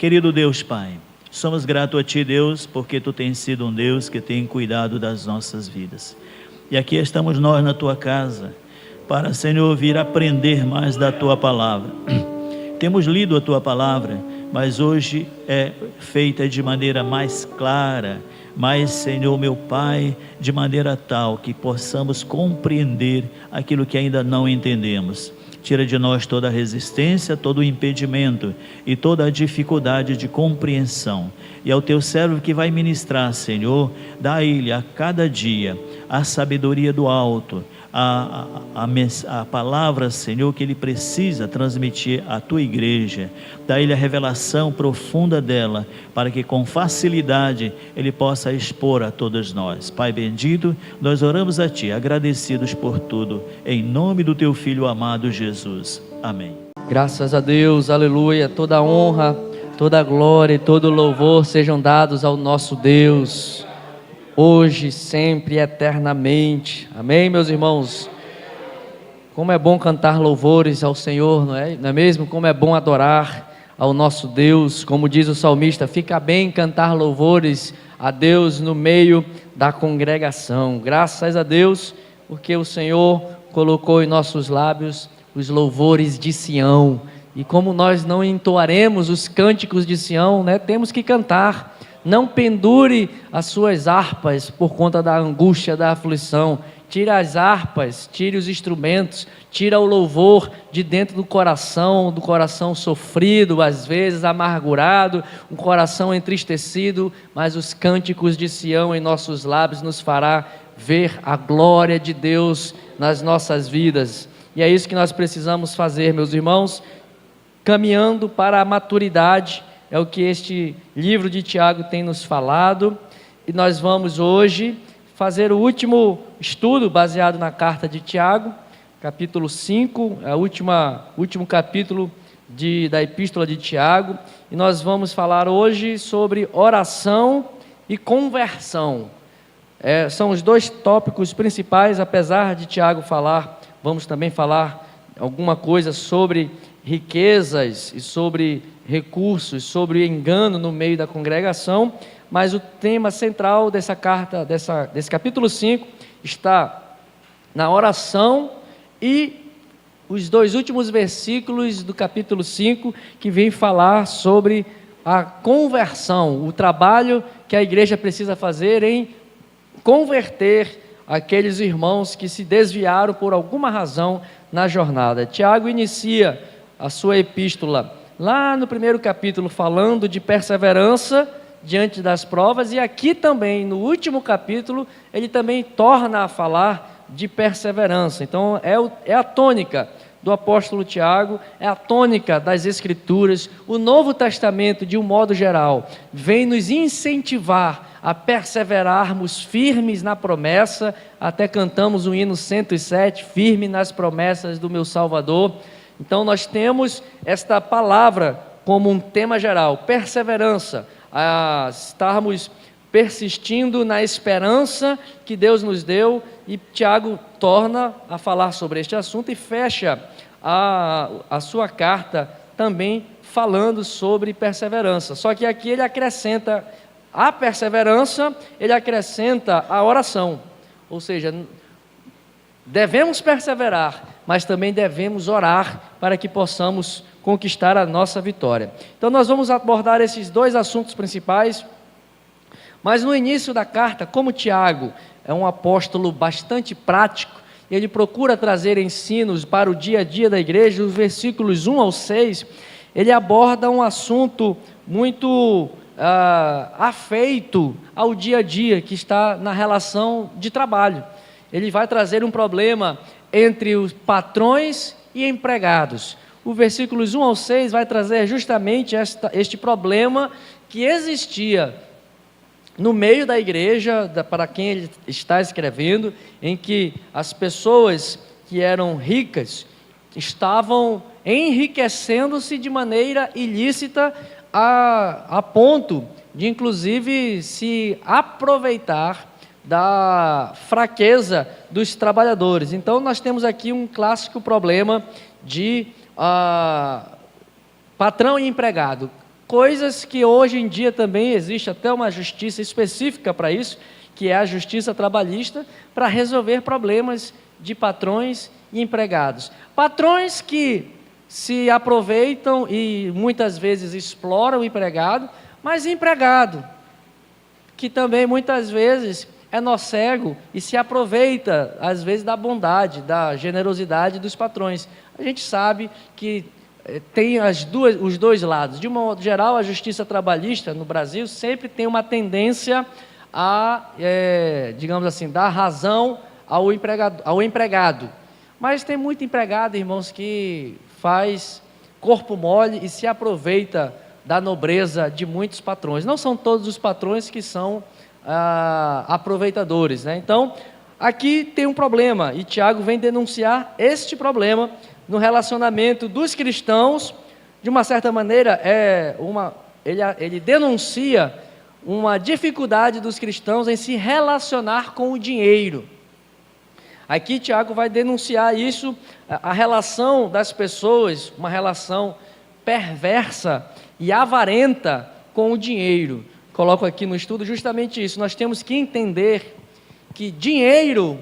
Querido Deus Pai, somos gratos a Ti, Deus, porque Tu tens sido um Deus que tem cuidado das nossas vidas. E aqui estamos nós na Tua casa, para, Senhor, vir aprender mais da Tua palavra. Temos lido a Tua palavra, mas hoje é feita de maneira mais clara, mas, Senhor, meu Pai, de maneira tal que possamos compreender aquilo que ainda não entendemos. Tira de nós toda a resistência, todo o impedimento e toda a dificuldade de compreensão. E ao Teu servo que vai ministrar, Senhor, dá a ele a cada dia a sabedoria do alto, a palavra, Senhor, que ele precisa transmitir à Tua igreja. Dá a ele a revelação profunda dela, para que com facilidade ele possa expor a todos nós. Pai bendito, nós oramos a Ti, agradecidos por tudo, em nome do Teu Filho amado Jesus. Amém. Graças a Deus, aleluia. Toda honra, toda glória e todo louvor sejam dados ao nosso Deus, hoje, sempre e eternamente. Amém, meus irmãos? Como é bom cantar louvores ao Senhor, não é mesmo? Como é bom adorar ao nosso Deus. Como diz o salmista, fica bem cantar louvores a Deus no meio da congregação. Graças a Deus, porque o Senhor colocou em nossos lábios os louvores de Sião. E como nós não entoaremos os cânticos de Sião, né? Temos que cantar. Não pendure as suas harpas por conta da angústia, da aflição. Tire as harpas, tire os instrumentos, tira o louvor de dentro do coração sofrido, às vezes amargurado, um coração entristecido, mas os cânticos de Sião em nossos lábios nos fará ver a glória de Deus nas nossas vidas. E é isso que nós precisamos fazer, meus irmãos, caminhando para a maturidade. É o que este livro de Tiago tem nos falado, e nós vamos hoje fazer o último estudo baseado na carta de Tiago, capítulo 5, último capítulo da epístola de Tiago, e nós vamos falar hoje sobre oração e conversão. São os dois tópicos principais, apesar de Tiago falar, vamos também falar alguma coisa sobre riquezas e sobre recursos, sobre engano no meio da congregação, mas o tema central dessa carta, desse capítulo 5, está na oração, e os dois últimos versículos do capítulo 5, que vem falar sobre a conversão, o trabalho que a igreja precisa fazer em converter aqueles irmãos que se desviaram por alguma razão na jornada. Tiago inicia a sua epístola lá no primeiro capítulo falando de perseverança diante das provas, e aqui também no último capítulo ele também torna a falar de perseverança. Então é a tônica do apóstolo Tiago, é a tônica das Escrituras. O Novo Testamento, de um modo geral, vem nos incentivar a perseverarmos firmes na promessa. Até cantamos o hino 107, firme nas promessas do meu Salvador. Então nós temos esta palavra como um tema geral, perseverança, a estarmos persistindo na esperança que Deus nos deu, e Tiago torna a falar sobre este assunto e fecha a sua carta também falando sobre perseverança. Só que aqui ele acrescenta a perseverança, ele acrescenta a oração, ou seja, devemos perseverar, mas também devemos orar para que possamos conquistar a nossa vitória. Então nós vamos abordar esses dois assuntos principais, mas no início da carta, como Tiago é um apóstolo bastante prático, ele procura trazer ensinos para o dia a dia da igreja, os versículos 1 ao 6, ele aborda um assunto muito afeito ao dia a dia, que está na relação de trabalho. Ele vai trazer um problema entre os patrões e empregados. O versículos 1 ao 6 vai trazer justamente este problema que existia no meio da igreja, para quem ele está escrevendo, em que as pessoas que eram ricas estavam enriquecendo-se de maneira ilícita, a ponto de inclusive se aproveitar da fraqueza dos trabalhadores. Então nós temos aqui um clássico problema de patrão e empregado. coisas que hoje em dia também existe até uma justiça específica para isso, que é a justiça trabalhista, para resolver problemas de patrões e empregados. Patrões que se aproveitam e muitas vezes exploram o empregado, mas empregado que também muitas vezes é nocego e se aproveita, às vezes, da bondade, da generosidade dos patrões. A gente sabe que tem os dois lados. De um modo geral, a justiça trabalhista no Brasil sempre tem uma tendência a, digamos assim, dar razão ao empregado. Mas tem muito empregado, irmãos, que faz corpo mole e se aproveita da nobreza de muitos patrões. Não são todos os patrões que são aproveitadores, né? Então, aqui tem um problema, e Tiago vem denunciar este problema no relacionamento dos cristãos. De uma certa maneira, ele denuncia uma dificuldade dos cristãos em se relacionar com o dinheiro. Aqui Tiago vai denunciar isso, a relação das pessoas, uma relação perversa e avarenta com o dinheiro. Coloco aqui no estudo justamente isso. Nós temos que entender que dinheiro,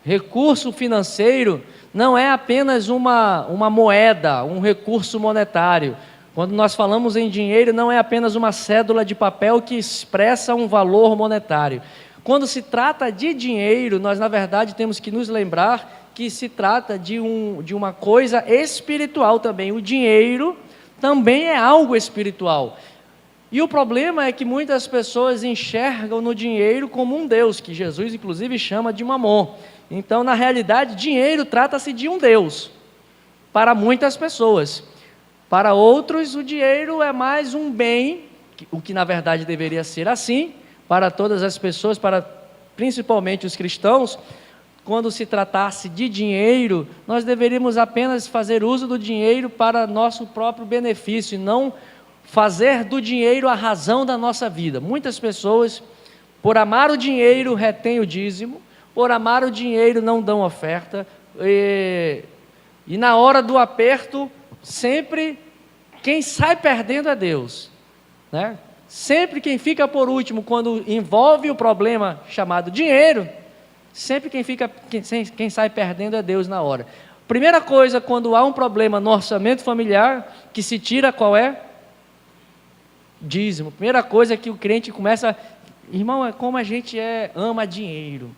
recurso financeiro, não é apenas uma moeda, um recurso monetário. Quando nós falamos em dinheiro, não é apenas uma cédula de papel que expressa um valor monetário. Quando se trata de dinheiro, nós, na verdade, temos que nos lembrar que se trata de uma coisa espiritual também. O dinheiro também é algo espiritual. E o problema é que muitas pessoas enxergam no dinheiro como um Deus, que Jesus, inclusive, chama de Mamon. Então, na realidade, dinheiro trata-se de um Deus, para muitas pessoas. Para outros, o dinheiro é mais um bem, o que na verdade deveria ser assim, para todas as pessoas, principalmente os cristãos. Quando se tratasse de dinheiro, nós deveríamos apenas fazer uso do dinheiro para nosso próprio benefício, e não fazer do dinheiro a razão da nossa vida. Muitas pessoas, por amar o dinheiro, retêm o dízimo, por amar o dinheiro, não dão oferta, e na hora do aperto, sempre quem sai perdendo é Deus, né? Sempre quem fica por último, quando envolve o problema chamado dinheiro, sempre quem sai perdendo é Deus na hora. Primeira coisa, quando há um problema no orçamento familiar, que se tira, qual é? Dízimo. Primeira coisa que o crente começa, irmão, é como a gente ama dinheiro.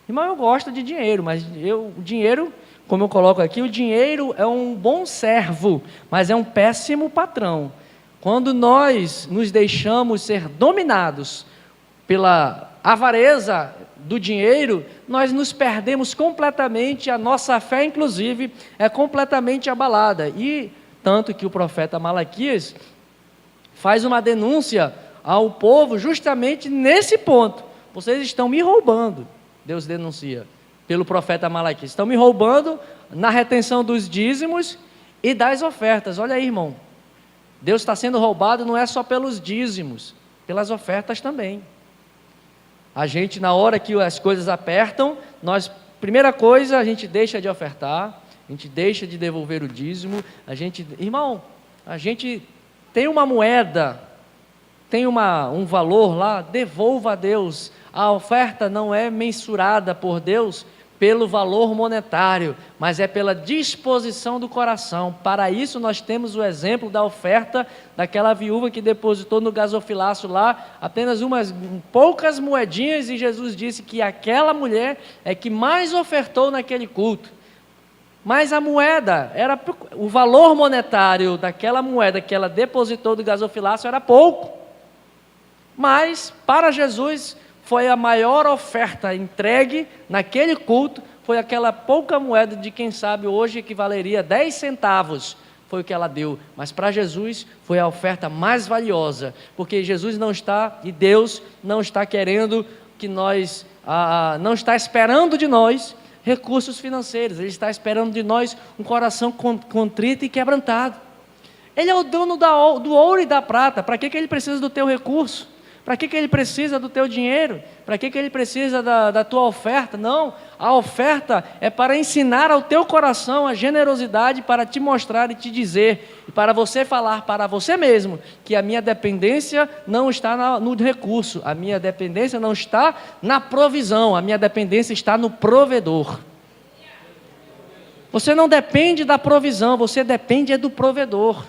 Irmão, eu gosto de dinheiro, mas o dinheiro, como eu coloco aqui, o dinheiro é um bom servo, mas é um péssimo patrão. Quando nós nos deixamos ser dominados pela avareza do dinheiro, nós nos perdemos completamente, a nossa fé, inclusive, é completamente abalada. E tanto que o profeta Malaquias faz uma denúncia ao povo justamente nesse ponto. Vocês estão me roubando, Deus denuncia pelo profeta Malaquias. Estão me roubando na retenção dos dízimos e das ofertas. Olha aí, irmão. Deus está sendo roubado não é só pelos dízimos, pelas ofertas também. A gente, na hora que as coisas apertam, primeira coisa, a gente deixa de ofertar, a gente deixa de devolver o dízimo, irmão, a gente tem uma moeda, tem um valor lá, devolva a Deus. A oferta não é mensurada por Deus pelo valor monetário, mas é pela disposição do coração. Para isso nós temos o exemplo da oferta daquela viúva que depositou no gasofilaço lá apenas poucas moedinhas, e Jesus disse que aquela mulher é que mais ofertou naquele culto. Mas a moeda, o valor monetário daquela moeda que ela depositou do gasofilaço era pouco. Mas para Jesus foi a maior oferta entregue naquele culto, foi aquela pouca moeda de, quem sabe, hoje equivaleria 10 centavos, foi o que ela deu. Mas para Jesus foi a oferta mais valiosa, porque Jesus não está, e Deus não está querendo que nós, não está esperando de nós recursos financeiros, Ele está esperando de nós um coração contrito e quebrantado. Ele é o dono do ouro e da prata, para que Ele precisa do teu recurso? Para que ele precisa do teu dinheiro? Para que ele precisa da tua oferta? Não, a oferta é para ensinar ao teu coração a generosidade, para te mostrar e te dizer, e para você falar para você mesmo, que a minha dependência não está no recurso, a minha dependência não está na provisão, a minha dependência está no provedor. Você não depende da provisão, você depende do provedor.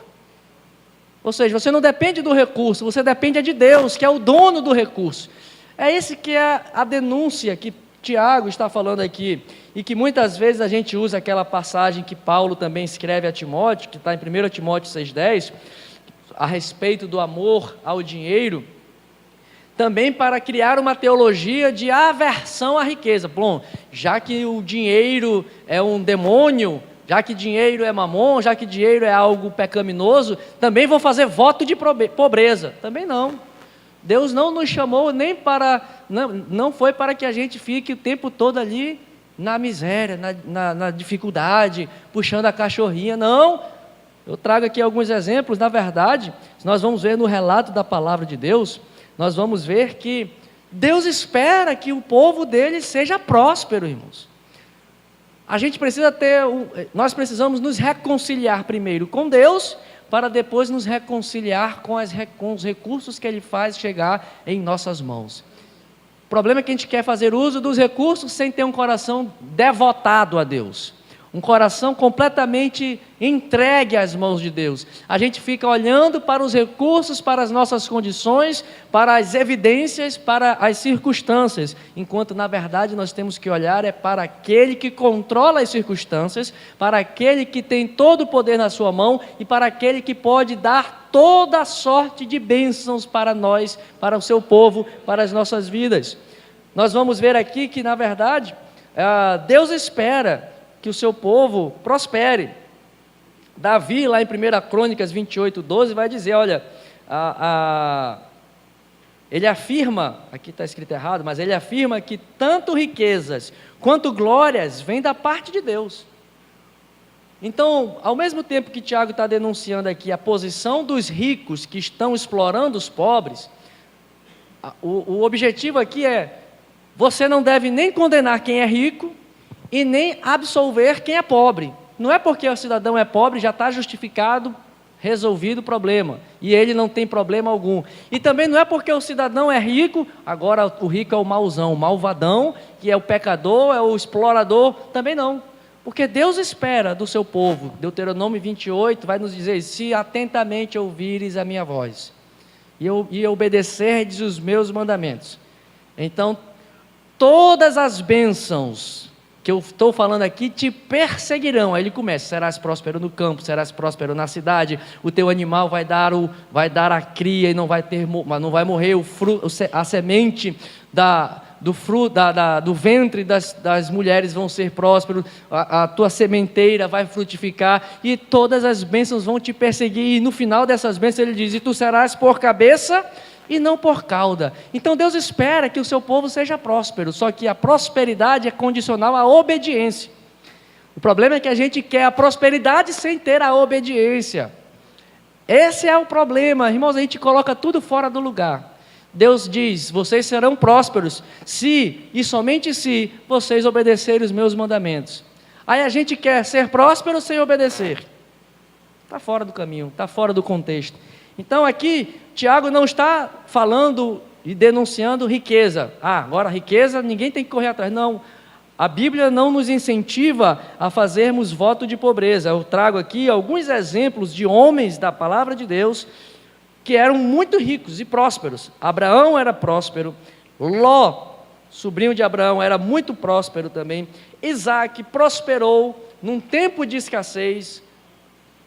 Ou seja, você não depende do recurso, você depende de Deus, que é o dono do recurso. É esse que é a denúncia que Tiago está falando aqui, e que muitas vezes a gente usa aquela passagem que Paulo também escreve a Timóteo, que está em 1 Timóteo 6,10, a respeito do amor ao dinheiro, também para criar uma teologia de aversão à riqueza. Bom, já que o dinheiro é um demônio, já que dinheiro é mamon, já que dinheiro é algo pecaminoso, também vou fazer voto de pobreza. Também não. Deus não nos chamou nem para, não foi para que a gente fique o tempo todo ali na miséria, na dificuldade, puxando a cachorrinha. Não. Eu trago aqui alguns exemplos. Na verdade, nós vamos ver no relato da palavra de Deus, nós vamos ver que Deus espera que o povo dele seja próspero, irmãos. A gente precisa nós precisamos nos reconciliar primeiro com Deus, para depois nos reconciliar com os recursos que Ele faz chegar em nossas mãos. O problema é que a gente quer fazer uso dos recursos sem ter um coração devotado a Deus, um coração completamente entregue às mãos de Deus. A gente fica olhando para os recursos, para as nossas condições, para as evidências, para as circunstâncias, enquanto na verdade nós temos que olhar para aquele que controla as circunstâncias, para aquele que tem todo o poder na sua mão e para aquele que pode dar toda a sorte de bênçãos para nós, para o seu povo, para as nossas vidas. Nós vamos ver aqui que na verdade Deus espera que o seu povo prospere. Davi, lá em 1 Crônicas 28:12, vai dizer, olha, ele afirma, aqui está escrito errado, mas ele afirma que tanto riquezas quanto glórias vêm da parte de Deus. Então, ao mesmo tempo que Tiago está denunciando aqui a posição dos ricos que estão explorando os pobres, o objetivo aqui é, você não deve nem condenar quem é rico, e nem absolver quem é pobre. Não é porque o cidadão é pobre, já está justificado, resolvido o problema, e ele não tem problema algum. E também não é porque o cidadão é rico, agora o rico é o mauzão, o malvadão, que é o pecador, é o explorador, também não. Porque Deus espera do seu povo, Deuteronômio 28 vai nos dizer, se atentamente ouvires a minha voz, e obedecerdes os meus mandamentos, então todas as bênçãos que eu estou falando aqui te perseguirão. Aí ele começa, serás próspero no campo, serás próspero na cidade, o teu animal vai dar a cria e não vai morrer, a semente do ventre das mulheres vão ser prósperos, a tua sementeira vai frutificar, e todas as bênçãos vão te perseguir, e no final dessas bênçãos ele diz, e tu serás por cabeça e não por cauda. Então Deus espera que o seu povo seja próspero, só que a prosperidade é condicional à obediência. O problema é que a gente quer a prosperidade sem ter a obediência. Esse é o problema, irmãos, a gente coloca tudo fora do lugar. Deus diz, vocês serão prósperos se, e somente se, vocês obedecerem os meus mandamentos. Aí a gente quer ser próspero sem obedecer. Está fora do caminho, está fora do contexto. Então aqui, Tiago não está falando e denunciando riqueza. Agora riqueza ninguém tem que correr atrás. Não, a Bíblia não nos incentiva a fazermos voto de pobreza. Eu trago aqui alguns exemplos de homens da palavra de Deus que eram muito ricos e prósperos. Abraão era próspero, Ló, sobrinho de Abraão, era muito próspero também. Isaac prosperou num tempo de escassez.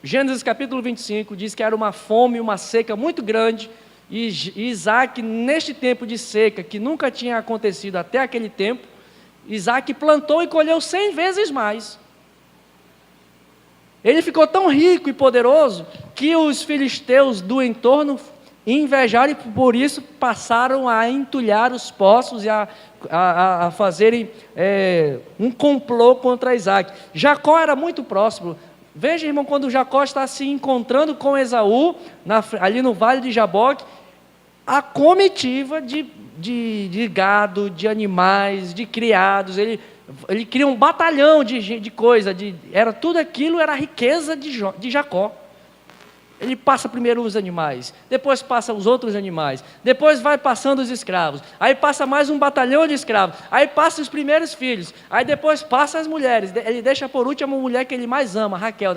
Gênesis capítulo 25 diz que era uma fome, uma seca muito grande, e Isaac, neste tempo de seca, que nunca tinha acontecido até aquele tempo, Isaac plantou e colheu 100 vezes mais. Ele ficou tão rico e poderoso, que os filisteus do entorno invejaram, e por isso passaram a entulhar os poços e a fazerem um complô contra Isaac. Jacó era muito próspero. Veja, irmão, quando Jacó está se encontrando com Esaú, ali no vale de Jaboque, a comitiva de gado, de animais, de criados. Ele cria um batalhão de coisa, era tudo aquilo, era a riqueza de Jacó. Ele passa primeiro os animais, depois passa os outros animais, depois vai passando os escravos, aí passa mais um batalhão de escravos, aí passa os primeiros filhos, aí depois passa as mulheres, ele deixa por último a mulher que ele mais ama, Raquel,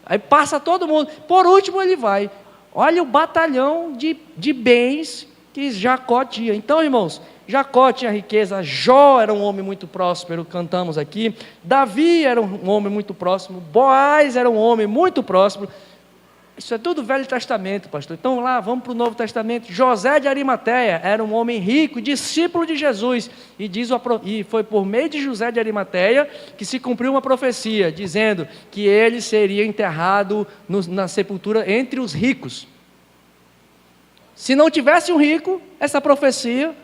aí passa todo mundo, por último ele vai. Olha o batalhão de bens que Jacó tinha. Então, irmãos, Jacó tinha riqueza, Jó era um homem muito próspero, cantamos aqui, Davi era um homem muito próximo, Boaz era um homem muito próspero. Isso é tudo Velho Testamento, pastor. Então lá, vamos para o Novo Testamento. José de Arimateia era um homem rico, discípulo de Jesus. E foi por meio de José de Arimateia que se cumpriu uma profecia, dizendo que ele seria enterrado na sepultura entre os ricos. Se não tivesse um rico, essa profecia,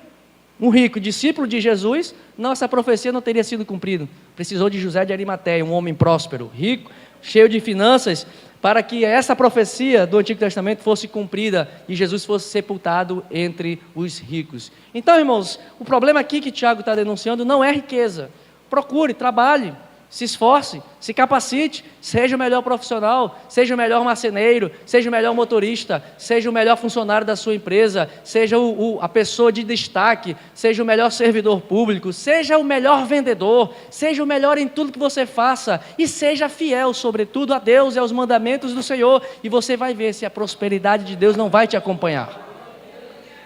um rico discípulo de Jesus, essa profecia não teria sido cumprida. Precisou de José de Arimateia, um homem próspero, rico, cheio de finanças, para que essa profecia do Antigo Testamento fosse cumprida e Jesus fosse sepultado entre os ricos. Então, irmãos, o problema aqui que Tiago está denunciando não é riqueza. Procure, trabalhe, se esforce, se capacite, seja o melhor profissional, seja o melhor marceneiro, seja o melhor motorista, seja o melhor funcionário da sua empresa, seja a pessoa de destaque, seja o melhor servidor público, seja o melhor vendedor, seja o melhor em tudo que você faça e seja fiel, sobretudo, a Deus e aos mandamentos do Senhor, e você vai ver se a prosperidade de Deus não vai te acompanhar.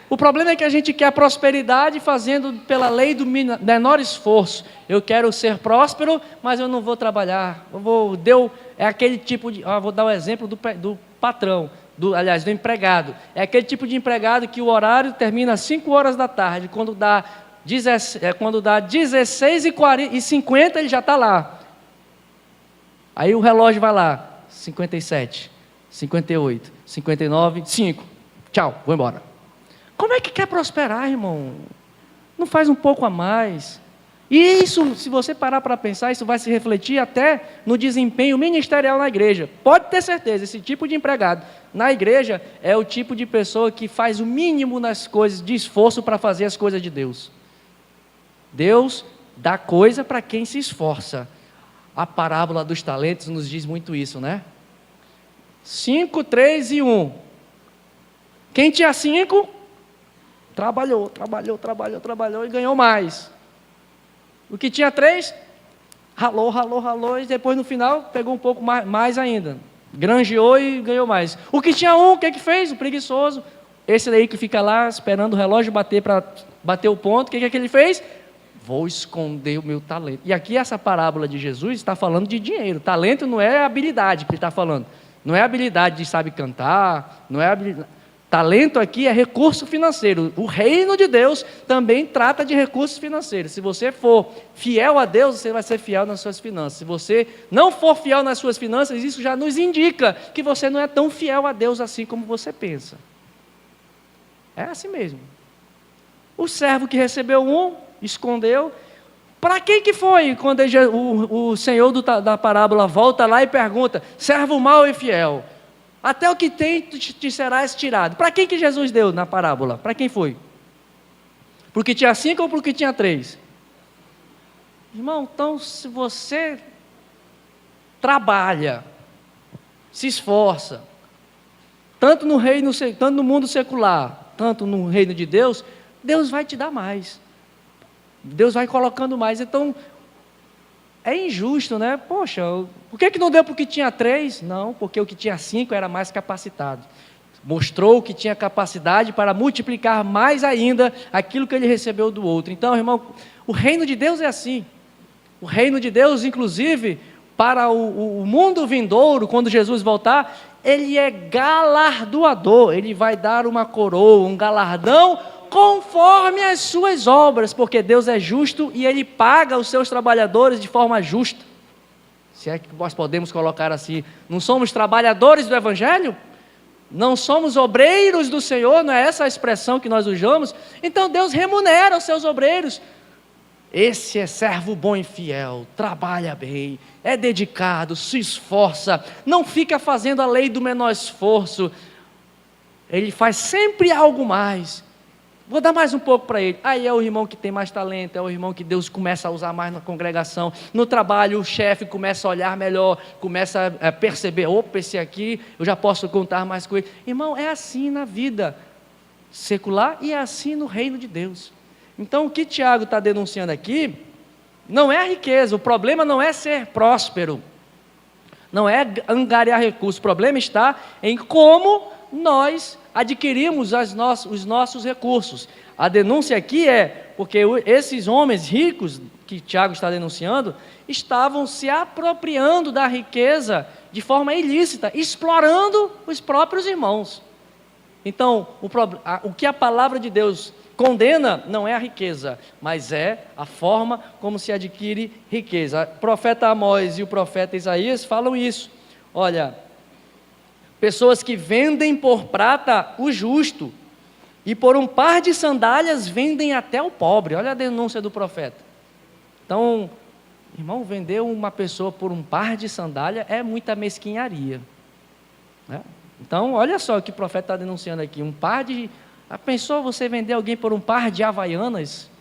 O problema é que a gente quer a prosperidade fazendo pela lei do menor esforço. Eu quero ser próspero, mas eu não vou trabalhar. É aquele tipo de... vou dar o exemplo do patrão, do empregado. É aquele tipo de empregado que o horário termina às 5 horas da tarde. Quando dá 16h50 ele já está lá. Aí o relógio vai lá, 57, 58, 59, 5. Tchau, vou embora. Como é que quer prosperar, irmão? Não faz um pouco a mais. E isso, se você parar para pensar, isso vai se refletir até no desempenho ministerial na igreja. Pode ter certeza, esse tipo de empregado na igreja é o tipo de pessoa que faz o mínimo nas coisas, de esforço para fazer as coisas de Deus. Deus dá coisa para quem se esforça. A parábola dos talentos nos diz muito isso, né? 5, 3 e 1. Quem tinha 5... trabalhou e ganhou mais. O que tinha 3, ralou, e depois no final pegou um pouco mais ainda. Granjeou e ganhou mais. O que tinha 1, o que fez? O preguiçoso. Esse daí que fica lá esperando o relógio bater para bater o ponto, o que ele fez? Vou esconder o meu talento. E aqui essa parábola de Jesus está falando de dinheiro. Talento não é habilidade que ele está falando. Não é habilidade de saber cantar, não é habilidade... Talento aqui é recurso financeiro. O reino de Deus também trata de recursos financeiros. Se você for fiel a Deus, você vai ser fiel nas suas finanças. Se você não for fiel nas suas finanças, isso já nos indica que você não é tão fiel a Deus assim como você pensa. É assim mesmo. O servo que recebeu 1, escondeu. Para quem que foi? Quando o Senhor da parábola volta lá e pergunta, servo mau e fiel, até o que tem te serás tirado. Para quem que Jesus deu na parábola? Para quem foi? Para o que tinha 5 ou para o que tinha 3? Irmão, então se você trabalha, se esforça, tanto no mundo secular, tanto no reino de Deus, Deus vai te dar mais. Deus vai colocando mais. Então, é injusto, né? Poxa, por que não deu para o que tinha 3? Não, porque o que tinha 5 era mais capacitado. Mostrou que tinha capacidade para multiplicar mais ainda aquilo que ele recebeu do outro. Então, irmão, o reino de Deus é assim. O reino de Deus, inclusive, para o mundo vindouro, quando Jesus voltar, ele é galardoador. Ele vai dar uma coroa, um galardão, conforme as suas obras, porque Deus é justo e Ele paga os seus trabalhadores de forma justa. Se é que nós podemos colocar assim, não somos trabalhadores do Evangelho? Não somos obreiros do Senhor? Não é essa a expressão que nós usamos? Então Deus remunera os seus obreiros. Esse é servo bom e fiel, trabalha bem, é dedicado, se esforça, não fica fazendo a lei do menor esforço. ele faz sempre algo mais. Vou dar mais um pouco para ele. Aí é o irmão que tem mais talento, é o irmão que Deus começa a usar mais na congregação. No trabalho, o chefe começa a olhar melhor, começa a perceber, opa, esse aqui, eu já posso contar mais com ele. Irmão, é assim na vida secular e é assim no reino de Deus. Então, o que Tiago está denunciando aqui, não é a riqueza, o problema não é ser próspero, não é angariar recursos, o problema está em como nós adquirimos os nossos recursos. A denúncia aqui é porque esses homens ricos que Tiago está denunciando estavam se apropriando da riqueza de forma ilícita, explorando os próprios irmãos. Então, o que a palavra de Deus condena não é a riqueza, mas é a forma como se adquire riqueza. O profeta Amós e o profeta Isaías falam isso. Olha, pessoas que vendem por prata o justo, e por um par de sandálias vendem até o pobre. Olha a denúncia do profeta. Então, irmão, vender uma pessoa por um par de sandália é muita mesquinharia, né? Então, olha só o que o profeta está denunciando aqui. Pensou você vender alguém por um par de havaianas?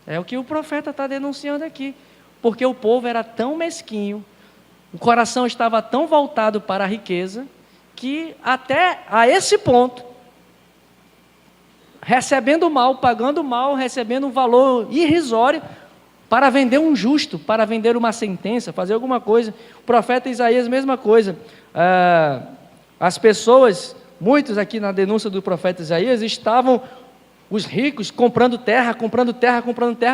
É o que o profeta está denunciando aqui. Porque o povo era tão mesquinho, o coração estava tão voltado para a riqueza, que até a esse ponto, recebendo mal, pagando mal, recebendo um valor irrisório, para vender um justo, para vender uma sentença, fazer alguma coisa. O profeta Isaías, mesma coisa. As pessoas, muitos aqui na denúncia do profeta Isaías, estavam, os ricos, comprando terra,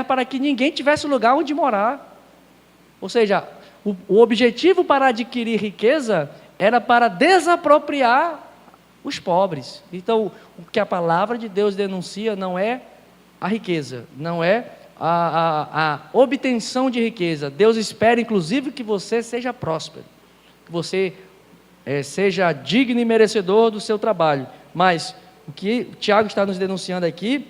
para que ninguém tivesse lugar onde morar. Ou seja, o objetivo para adquirir riqueza era para desapropriar os pobres. Então, o que a palavra de Deus denuncia não é a riqueza, não é a obtenção de riqueza. Deus espera, inclusive, que você seja próspero, que você seja digno e merecedor do seu trabalho. Mas o que o Tiago está nos denunciando aqui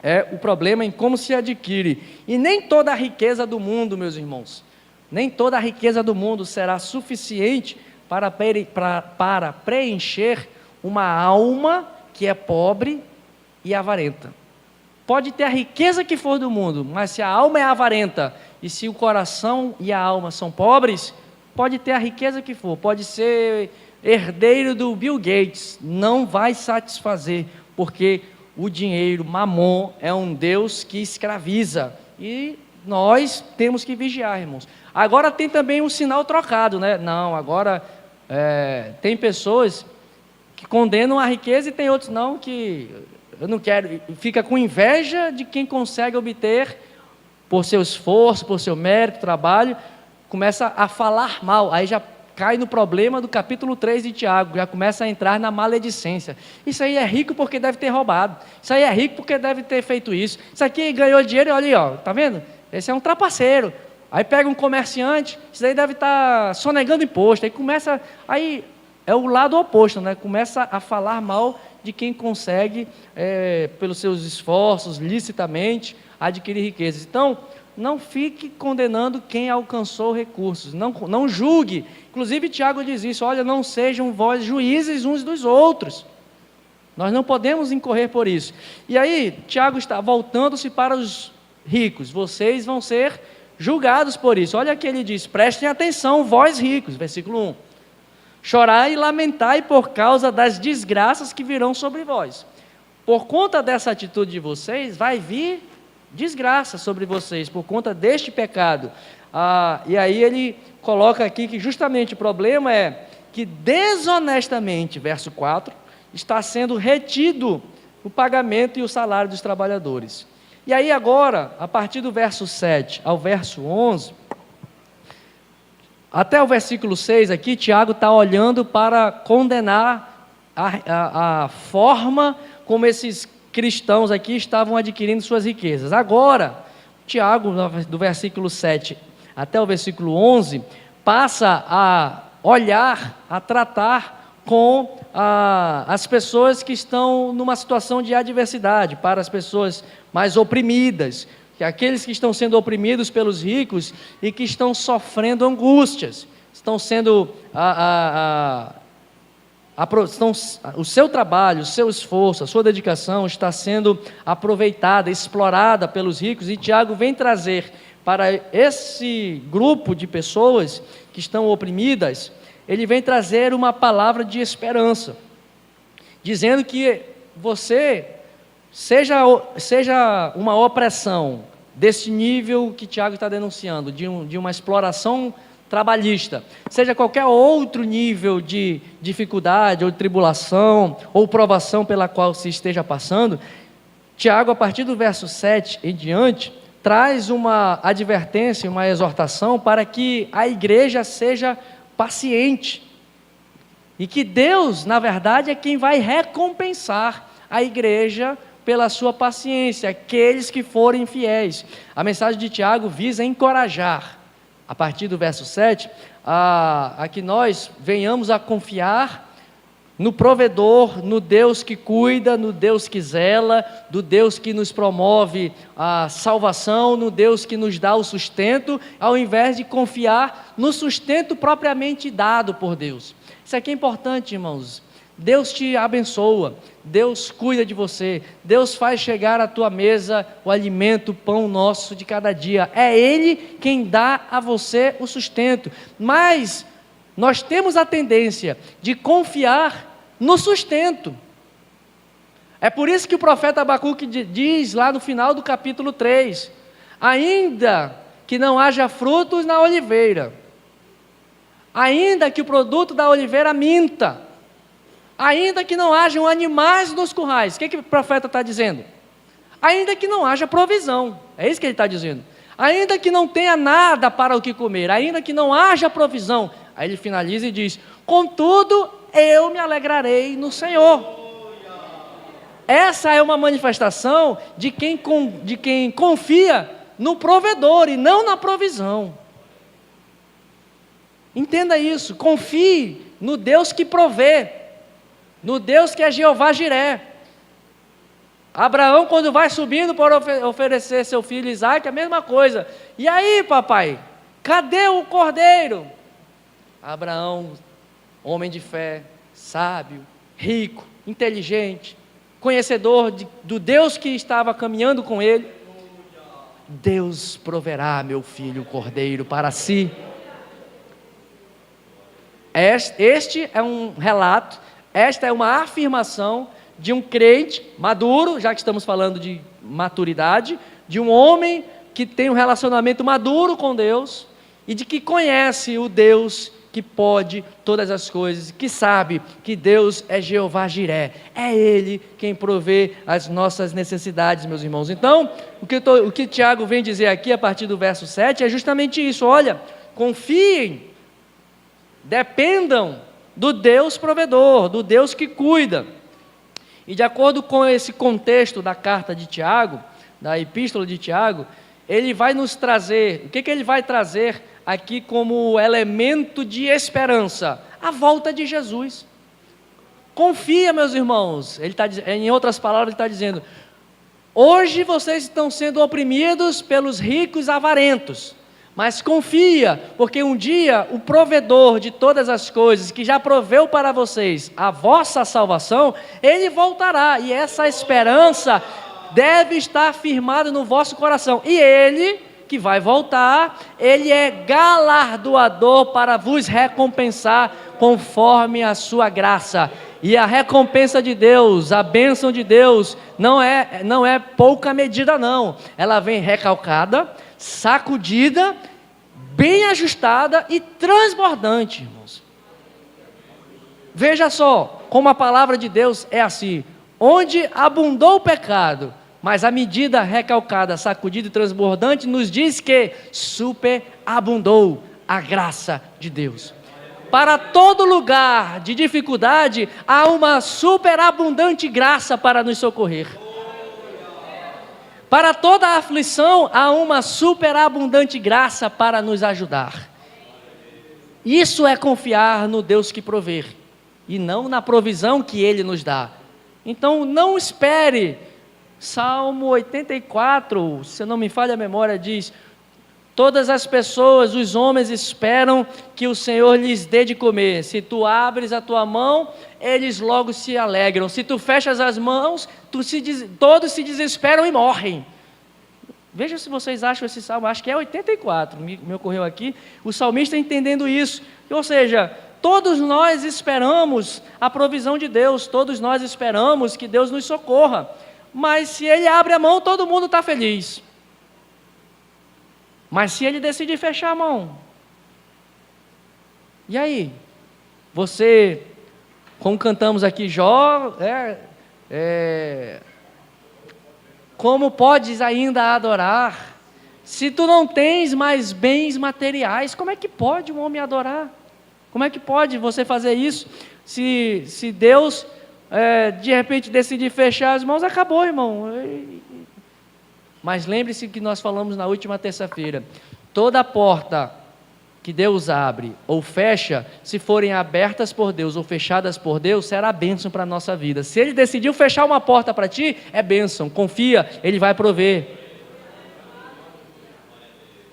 é o problema em como se adquire. E nem toda a riqueza do mundo, meus irmãos, nem toda a riqueza do mundo será suficiente para preencher uma alma que é pobre e avarenta. Pode ter a riqueza que for do mundo, mas se a alma é avarenta e se o coração e a alma são pobres, pode ter a riqueza que for, pode ser herdeiro do Bill Gates, não vai satisfazer, porque o dinheiro, Mamon, é um Deus que escraviza, e nós temos que vigiar, irmãos. Agora tem também um sinal trocado, né? Não, agora tem pessoas que condenam a riqueza e tem outros não, que eu não quero, fica com inveja de quem consegue obter por seu esforço, por seu mérito, trabalho, começa a falar mal, aí já cai no problema do capítulo 3 de Tiago, já começa a entrar na maledicência. Isso aí é rico porque deve ter roubado, isso aí é rico porque deve ter feito isso, isso aqui ganhou dinheiro e olha aí, ó, tá vendo? Esse é um trapaceiro. Aí pega um comerciante, isso aí deve estar sonegando imposto, aí é o lado oposto, né? Começa a falar mal de quem consegue, pelos seus esforços, licitamente, adquirir riquezas. Então, não fique condenando quem alcançou recursos, não julgue. Inclusive, Tiago diz isso, olha, não sejam vós juízes uns dos outros. Nós não podemos incorrer por isso. E aí, Tiago está voltando-se para os ricos, vocês vão ser julgados por isso. Olha que ele diz, prestem atenção, vós ricos, versículo 1. Chorai e lamentai por causa das desgraças que virão sobre vós. Por conta dessa atitude de vocês, vai vir desgraça sobre vocês, por conta deste pecado. E aí ele coloca aqui que justamente o problema é que desonestamente, verso 4, está sendo retido o pagamento e o salário dos trabalhadores. E aí agora, a partir do verso 7 ao verso 11, até o versículo 6 aqui, Tiago está olhando para condenar a forma como esses cristãos aqui estavam adquirindo suas riquezas. Agora, Tiago, do versículo 7 até o versículo 11, passa a olhar, a tratar com as pessoas que estão numa situação de adversidade, para as pessoas mais oprimidas, que aqueles que estão sendo oprimidos pelos ricos e que estão sofrendo angústias, estão sendo o seu trabalho, o seu esforço, a sua dedicação está sendo aproveitada, explorada pelos ricos, e Tiago vem trazer para esse grupo de pessoas que estão oprimidas, ele vem trazer uma palavra de esperança, dizendo que você, seja uma opressão desse nível que Tiago está denunciando, de uma exploração trabalhista, seja qualquer outro nível de dificuldade, ou tribulação, ou provação pela qual se esteja passando, Tiago, a partir do verso 7 em diante, traz uma advertência, uma exortação para que a igreja seja paciente, e que Deus, na verdade, é quem vai recompensar a igreja pela sua paciência, aqueles que forem fiéis. A mensagem de Tiago visa encorajar, a partir do verso 7, a que nós venhamos a confiar no provedor, no Deus que cuida, no Deus que zela, do Deus que nos promove a salvação, no Deus que nos dá o sustento, ao invés de confiar no sustento propriamente dado por Deus. Isso aqui é importante, irmãos. Deus te abençoa, Deus cuida de você, Deus faz chegar à tua mesa o alimento, o pão nosso de cada dia. É Ele quem dá a você o sustento. Mas nós temos a tendência de confiar no sustento. É por isso que o profeta Abacuque diz lá no final do capítulo 3, ainda que não haja frutos na oliveira, ainda que o produto da oliveira minta, ainda que não hajam animais nos currais, o que o profeta está dizendo? Ainda que não haja provisão, é isso que ele está dizendo. Ainda que não tenha nada para o que comer, ainda que não haja provisão, aí ele finaliza e diz, contudo, eu me alegrarei no Senhor. Essa é uma manifestação de quem confia no provedor e não na provisão. Entenda isso, confie no Deus que provê, no Deus que é Jeová Jiré. Abraão, quando vai subindo para oferecer seu filho Isaque, a mesma coisa. E aí, papai, cadê o cordeiro? Abraão, homem de fé, sábio, rico, inteligente, conhecedor do Deus que estava caminhando com ele. Deus proverá, meu filho, o cordeiro para si. Este é um relato, esta é uma afirmação de um crente maduro, já que estamos falando de maturidade, de um homem que tem um relacionamento maduro com Deus e de que conhece o Deus que pode todas as coisas, que sabe que Deus é Jeová Jiré, é Ele quem provê as nossas necessidades, meus irmãos. Então, o que Tiago vem dizer aqui a partir do verso 7 é justamente isso, olha, confiem, dependam do Deus provedor, do Deus que cuida. E de acordo com esse contexto da carta de Tiago, da epístola de Tiago, ele vai nos trazer, o que ele vai trazer aqui como elemento de esperança? A volta de Jesus. Confia, meus irmãos, em outras palavras ele está dizendo, hoje vocês estão sendo oprimidos pelos ricos avarentos, mas confia, porque um dia o provedor de todas as coisas, que já proveu para vocês a vossa salvação, Ele voltará, e essa esperança deve estar firmada no vosso coração, e Ele, que vai voltar, Ele é galardoador para vos recompensar conforme a sua graça, e a recompensa de Deus, a bênção de Deus, não é pouca medida não, ela vem recalcada, sacudida, bem ajustada e transbordante, irmãos. Veja só como a palavra de Deus é assim, onde abundou o pecado, mas a medida recalcada, sacudida e transbordante nos diz que superabundou a graça de Deus. Para todo lugar de dificuldade, há uma superabundante graça para nos socorrer. Para toda a aflição, há uma superabundante graça para nos ajudar. Isso é confiar no Deus que provê, e não na provisão que Ele nos dá. Então, não espere. Salmo 84, se não me falha a memória, diz, Todas as pessoas, os homens esperam que o Senhor lhes dê de comer. Se tu abres a tua mão, eles logo se alegram. Se tu fechas as mãos, todos se desesperam e morrem. Veja se vocês acham esse salmo, acho que é 84, me ocorreu aqui, o salmista entendendo isso. Ou seja, todos nós esperamos a provisão de Deus, todos nós esperamos que Deus nos socorra. Mas se Ele abre a mão, todo mundo está feliz. Mas se Ele decidir fechar a mão, e aí? Você, como cantamos aqui, Jó, como podes ainda adorar, se tu não tens mais bens materiais? Como é que pode um homem adorar? Como é que pode você fazer isso? Se Deus, de repente, decidir fechar as mãos, acabou, irmão. Mas lembre-se que nós falamos na última terça-feira, toda porta que Deus abre ou fecha, se forem abertas por Deus ou fechadas por Deus, será bênção para a nossa vida. Se Ele decidiu fechar uma porta para ti, é bênção, confia, Ele vai prover.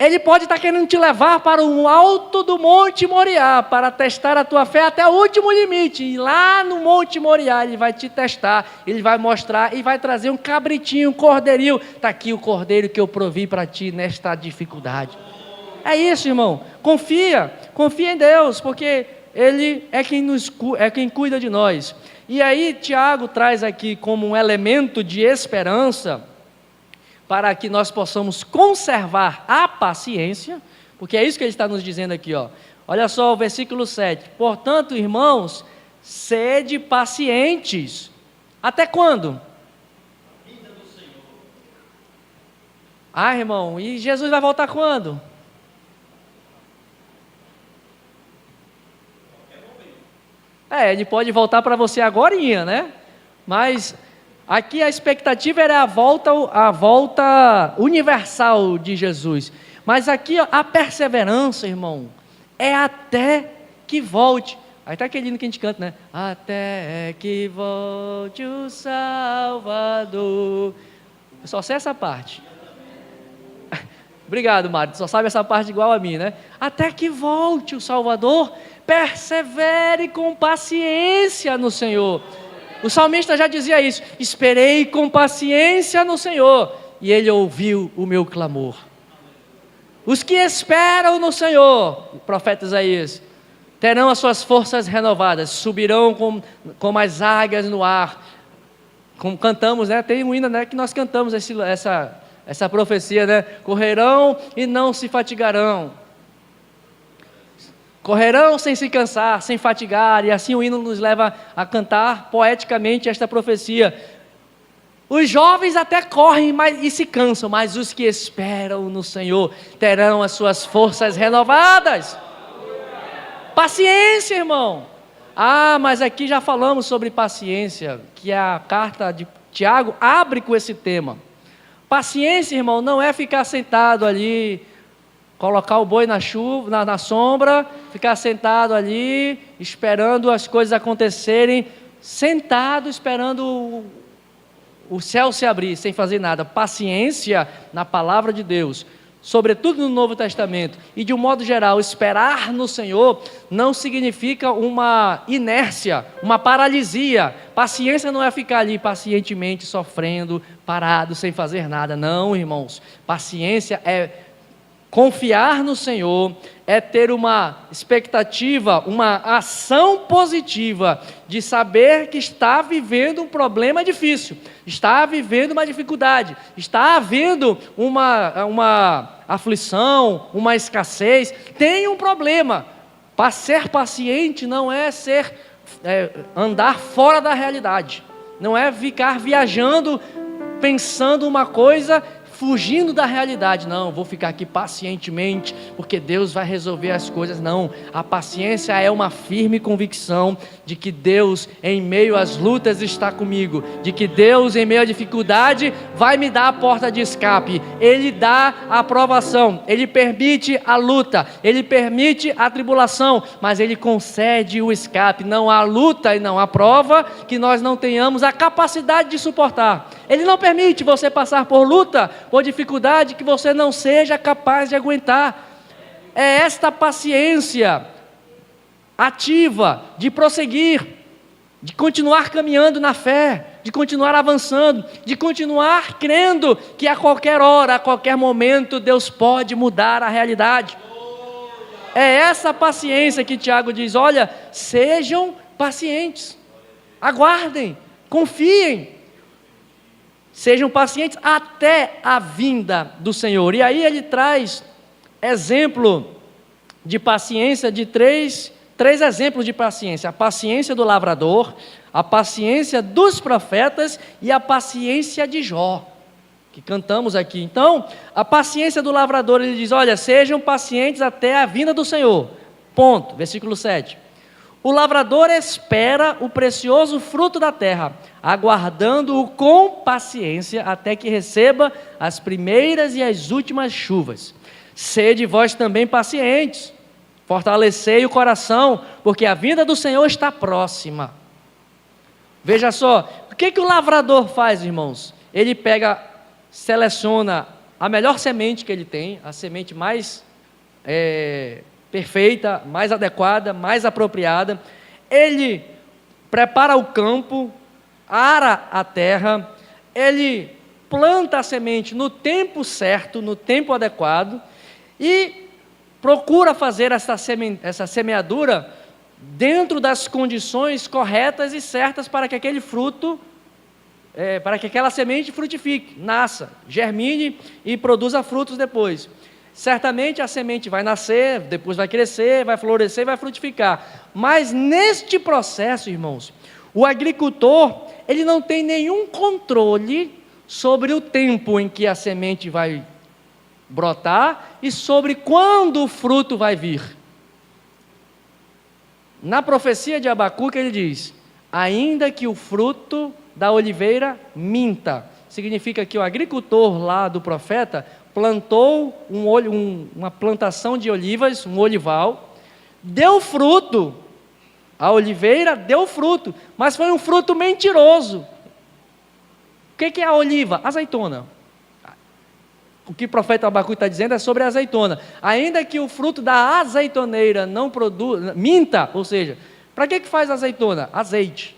Ele pode estar querendo te levar para o alto do Monte Moriá, para testar a tua fé até o último limite, e lá no Monte Moriá Ele vai te testar, Ele vai mostrar e vai trazer um cabritinho, um cordeirinho, está aqui o cordeiro que eu provi para ti nesta dificuldade. É isso, irmão, confia em Deus, porque Ele é quem cuida de nós. E aí Tiago traz aqui como um elemento de esperança, para que nós possamos conservar a paciência, porque é isso que ele está nos dizendo aqui, ó. Olha só o versículo 7, portanto, irmãos, sede pacientes, até quando? Vinda do Senhor. Ah, irmão, e Jesus vai voltar quando? Ele pode voltar para você agorinha, né? Mas aqui a expectativa era a volta universal de Jesus. Mas aqui a perseverança, irmão, é até que volte. Aí está aquele hino que a gente canta, né? Até que volte o Salvador. Eu só sei essa parte. Obrigado, Mário. Só sabe essa parte igual a mim, né? Até que volte o Salvador, persevere com paciência no Senhor. O salmista já dizia isso, esperei com paciência no Senhor, e Ele ouviu o meu clamor. Os que esperam no Senhor, o profeta Isaías, terão as suas forças renovadas, subirão como as águias no ar. Como cantamos, né? Tem um hino, né, que nós cantamos essa profecia, né? Correrão e não se fatigarão. Correrão sem se cansar, sem fatigar, e assim o hino nos leva a cantar poeticamente esta profecia. Os jovens até correm e se cansam, mas os que esperam no Senhor terão as suas forças renovadas. Paciência, irmão. Mas aqui já falamos sobre paciência, que a carta de Tiago abre com esse tema. Paciência, irmão, não é ficar sentado ali, colocar o boi na chuva, na sombra, ficar sentado ali, esperando as coisas acontecerem, sentado esperando o céu se abrir, sem fazer nada. Paciência na palavra de Deus, sobretudo no Novo Testamento, e de um modo geral, esperar no Senhor não significa uma inércia, uma paralisia. Paciência não é ficar ali pacientemente sofrendo, parado, sem fazer nada. Não, irmãos, paciência é confiar no Senhor, é ter uma expectativa, uma ação positiva de saber que está vivendo um problema difícil, está vivendo uma dificuldade, está havendo uma aflição, uma escassez, tem um problema. Ser paciente não é andar fora da realidade, não é ficar viajando, pensando uma coisa, fugindo da realidade. Não, vou ficar aqui pacientemente, porque Deus vai resolver as coisas. Não, a paciência é uma firme convicção de que Deus, em meio às lutas, está comigo, de que Deus, em meio à dificuldade, vai me dar a porta de escape. Ele dá a aprovação, Ele permite a luta, Ele permite a tribulação, mas Ele concede o escape. Não há luta e não há prova que nós não tenhamos a capacidade de suportar. Ele não permite você passar por luta, por dificuldade que você não seja capaz de aguentar. É esta paciência ativa de prosseguir, de continuar caminhando na fé, de continuar avançando, de continuar crendo que a qualquer hora, a qualquer momento, Deus pode mudar a realidade. É essa paciência que Tiago diz: olha, sejam pacientes, aguardem, confiem, sejam pacientes até a vinda do Senhor. E aí ele traz exemplo de paciência de três exemplos de paciência: a paciência do lavrador, a paciência dos profetas e a paciência de Jó, que cantamos aqui. Então, a paciência do lavrador, ele diz: olha, sejam pacientes até a vinda do Senhor, ponto, versículo 7. O lavrador espera o precioso fruto da terra, aguardando-o com paciência até que receba as primeiras e as últimas chuvas. Sede vós também pacientes, fortalecei o coração, porque a vinda do Senhor está próxima. Veja só, o que o lavrador faz, irmãos? Ele seleciona a melhor semente que ele tem, a semente mais perfeita, mais adequada, mais apropriada. Ele prepara o campo, ara a terra, ele planta a semente no tempo certo, no tempo adequado, e procura fazer essa semeadura dentro das condições corretas e certas para que aquele fruto, para que aquela semente frutifique, nasça, germine e produza frutos depois. Certamente a semente vai nascer, depois vai crescer, vai florescer e vai frutificar. Mas neste processo, irmãos, o agricultor, ele não tem nenhum controle sobre o tempo em que a semente vai brotar e sobre quando o fruto vai vir. Na profecia de Abacuque ele diz: ainda que o fruto da oliveira minta, significa que o agricultor lá do profeta plantou uma plantação de olivas, um olival, deu fruto, a oliveira deu fruto, mas foi um fruto mentiroso. O que é a oliva? Azeitona. O que o profeta Abacuque está dizendo é sobre a azeitona. Ainda que o fruto da azeitoneira não produza, minta, ou seja, para que faz azeitona? Azeite.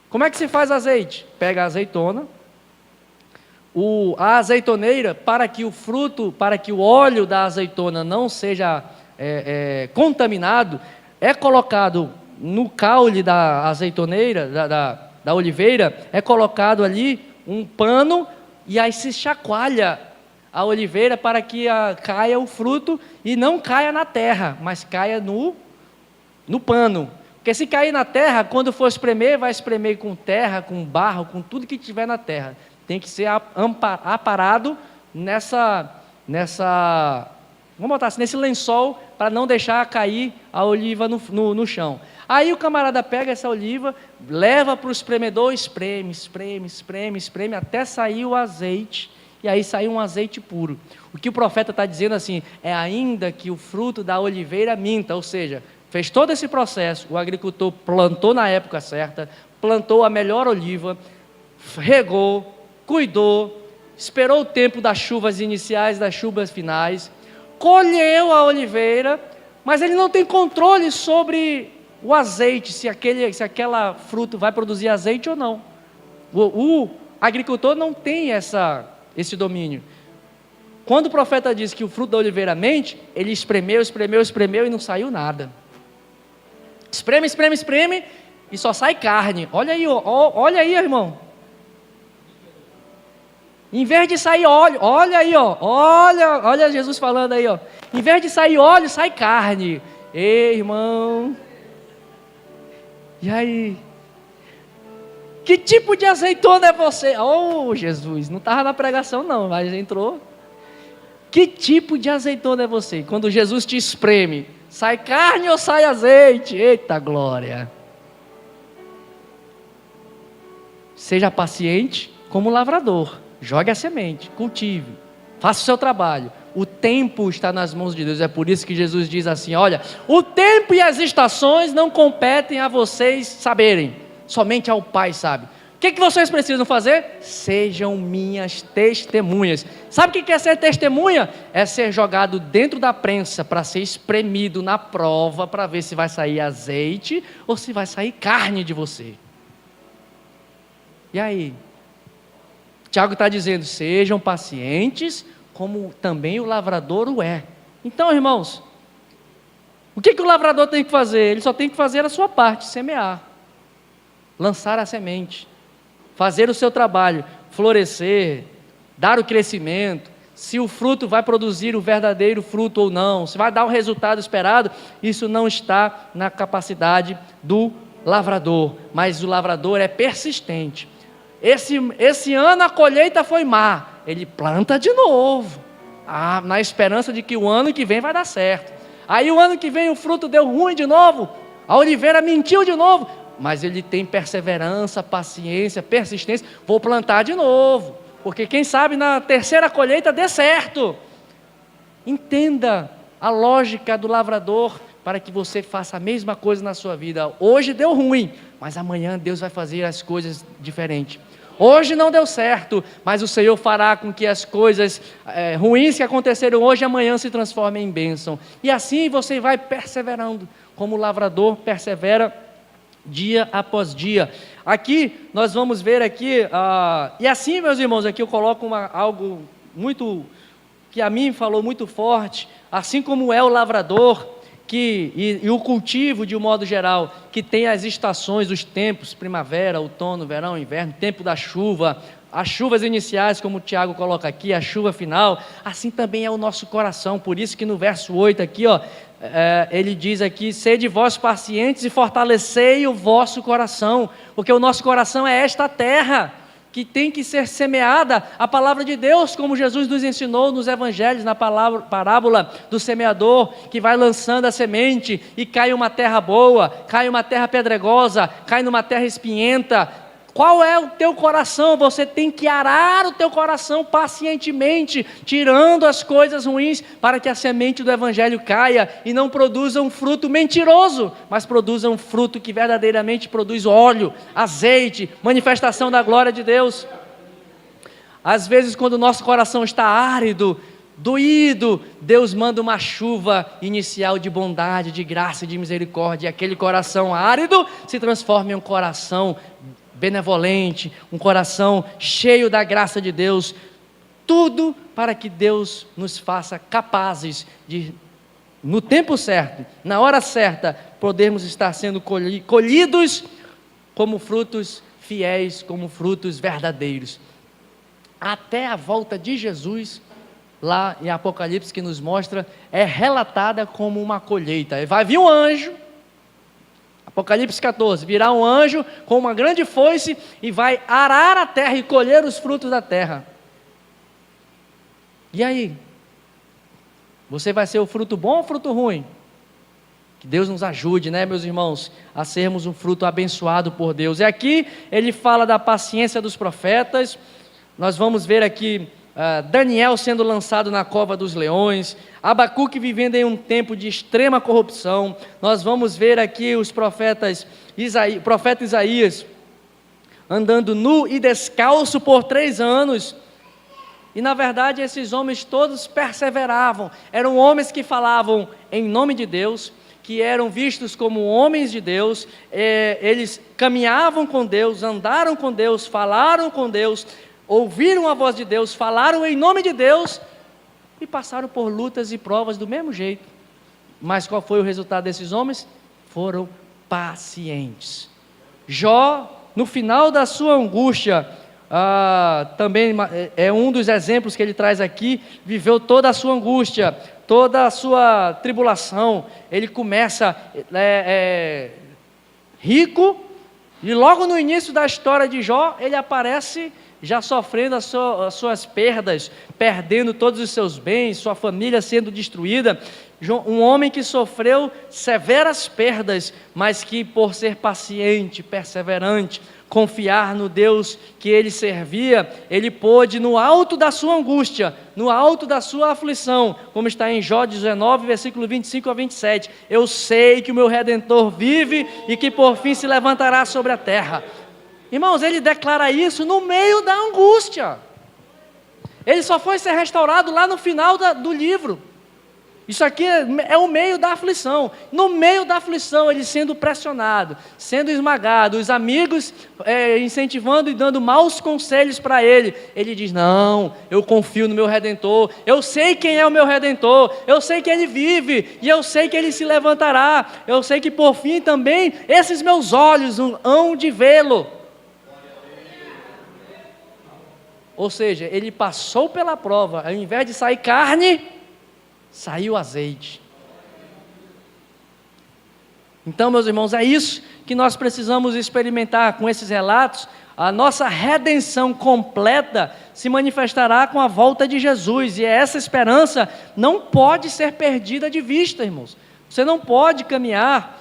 Como é que se faz azeite? Pega a azeitona, a azeitoneira, para que o óleo da azeitona não seja contaminado, é colocado no caule da azeitoneira, da oliveira, é colocado ali um pano, e aí se chacoalha a oliveira para que caia o fruto, e não caia na terra, mas caia no pano. Porque se cair na terra, quando for espremer, vai espremer com terra, com barro, com tudo que tiver na terra. Tem que ser aparado vamos botar assim, nesse lençol, para não deixar cair a oliva no chão. Aí o camarada pega essa oliva, leva para o espremedor, espreme, até sair o azeite, e aí sai um azeite puro. O que o profeta está dizendo assim, é ainda que o fruto da oliveira minta, ou seja, fez todo esse processo, o agricultor plantou na época certa, plantou a melhor oliva, regou, cuidou, esperou o tempo das chuvas iniciais, das chuvas finais, colheu a oliveira, mas ele não tem controle sobre o azeite, se aquela fruta vai produzir azeite ou não. O agricultor não tem esse domínio. Quando o profeta diz que o fruto da oliveira mente, ele espremeu e não saiu nada. Espreme e só sai carne. Olha aí, irmão. Em vez de sair óleo, olha aí, olha Jesus falando aí, em vez de sair óleo, sai carne. Ei, irmão. E aí? Que tipo de azeitona é você? Oh, Jesus, não estava na pregação não, mas entrou. Que tipo de azeitona é você? Quando Jesus te espreme, sai carne ou sai azeite? Eita glória! Seja paciente como lavrador. Jogue a semente, cultive, faça o seu trabalho. O tempo está nas mãos de Deus. É por isso que Jesus diz assim: olha, o tempo e as estações não competem a vocês saberem, somente ao Pai sabe. que vocês precisam fazer? Sejam minhas testemunhas. Sabe o que é ser testemunha? É ser jogado dentro da prensa para ser espremido na prova, para ver se vai sair azeite ou se vai sair carne de você. E aí? Tiago está dizendo, sejam pacientes, como também o lavrador o é. Então, irmãos, o que o lavrador tem que fazer? Ele só tem que fazer a sua parte, semear, lançar a semente, fazer o seu trabalho, florescer, dar o crescimento. Se o fruto vai produzir o verdadeiro fruto ou não, se vai dar o resultado esperado, isso não está na capacidade do lavrador, mas o lavrador é persistente. Esse ano a colheita foi má, ele planta de novo, na esperança de que o ano que vem vai dar certo. Aí o ano que vem o fruto deu ruim de novo, a oliveira mentiu de novo, mas ele tem perseverança, paciência, persistência, vou plantar de novo, porque quem sabe na terceira colheita dê certo. Entenda a lógica do lavrador, para que você faça a mesma coisa na sua vida. Hoje deu ruim, mas amanhã Deus vai fazer as coisas diferentes. Hoje não deu certo, mas o Senhor fará com que as coisas ruins que aconteceram hoje, amanhã se transformem em bênção. E assim você vai perseverando, como o lavrador persevera dia após dia. Aqui nós vamos ver aqui, e assim, meus irmãos, aqui eu coloco algo muito, que a mim falou muito forte, assim como é o lavrador, e o cultivo de um modo geral, que tem as estações, os tempos, primavera, outono, verão, inverno, tempo da chuva, as chuvas iniciais, como o Tiago coloca aqui, a chuva final, assim também é o nosso coração. Por isso que no verso 8 aqui, ele diz aqui, sede vós pacientes e fortalecei o vosso coração, porque o nosso coração é esta terra, que tem que ser semeada a palavra de Deus, como Jesus nos ensinou nos evangelhos, na parábola do semeador, que vai lançando a semente, e cai uma terra boa, cai uma terra pedregosa, cai numa terra espinhenta. Qual é o teu coração? Você tem que arar o teu coração pacientemente, tirando as coisas ruins, para que a semente do evangelho caia, e não produza um fruto mentiroso, mas produza um fruto que verdadeiramente produz óleo, azeite, manifestação da glória de Deus. Às vezes, quando o nosso coração está árido, doído, Deus manda uma chuva inicial de bondade, de graça e de misericórdia, e aquele coração árido se transforma em um coração benevolente, um coração cheio da graça de Deus, tudo para que Deus nos faça capazes de, no tempo certo, na hora certa, podermos estar sendo colhidos como frutos fiéis, como frutos verdadeiros. Até a volta de Jesus, lá em Apocalipse, que nos mostra, é relatada como uma colheita. Vai vir um anjo, Apocalipse 14, virá um anjo com uma grande foice e vai arar a terra e colher os frutos da terra. E aí? Você vai ser o fruto bom ou o fruto ruim? Que Deus nos ajude, né, meus irmãos, a sermos um fruto abençoado por Deus. E aqui ele fala da paciência dos profetas. Nós vamos ver aqui Daniel sendo lançado na cova dos leões, Abacuque vivendo em um tempo de extrema corrupção. Nós vamos ver aqui os profeta Isaías andando nu e descalço por 3 anos, e na verdade esses homens todos perseveravam, eram homens que falavam em nome de Deus, que eram vistos como homens de Deus, eles caminhavam com Deus, andaram com Deus, falaram com Deus, ouviram a voz de Deus, falaram em nome de Deus e passaram por lutas e provas do mesmo jeito. Mas qual foi o resultado desses homens? Foram pacientes. Jó, no final da sua angústia, também é um dos exemplos que ele traz aqui, viveu toda a sua angústia, toda a sua tribulação. Ele começa rico, e logo no início da história de Jó, ele aparece já sofrendo as suas perdas, perdendo todos os seus bens, sua família sendo destruída. Um homem que sofreu severas perdas, mas que por ser paciente, perseverante, confiar no Deus que ele servia, ele pôde, no alto da sua angústia, no alto da sua aflição, como está em Jó 19, versículo 25 a 27, eu sei que o meu Redentor vive e que por fim se levantará sobre a terra. Irmãos, ele declara isso no meio da angústia. Ele só foi ser restaurado lá no final do livro. Isso aqui é o meio da aflição. No meio da aflição, ele sendo pressionado, sendo esmagado, os amigos incentivando e dando maus conselhos para ele. Ele diz: não, eu confio no meu Redentor, eu sei quem é o meu Redentor, eu sei que ele vive, e eu sei que ele se levantará, eu sei que por fim também esses meus olhos hão de vê-lo. Ou seja, ele passou pela prova, ao invés de sair carne, saiu azeite. Então, meus irmãos, é isso que nós precisamos experimentar com esses relatos. A nossa redenção completa se manifestará com a volta de Jesus, e essa esperança não pode ser perdida de vista, irmãos. Você não pode caminhar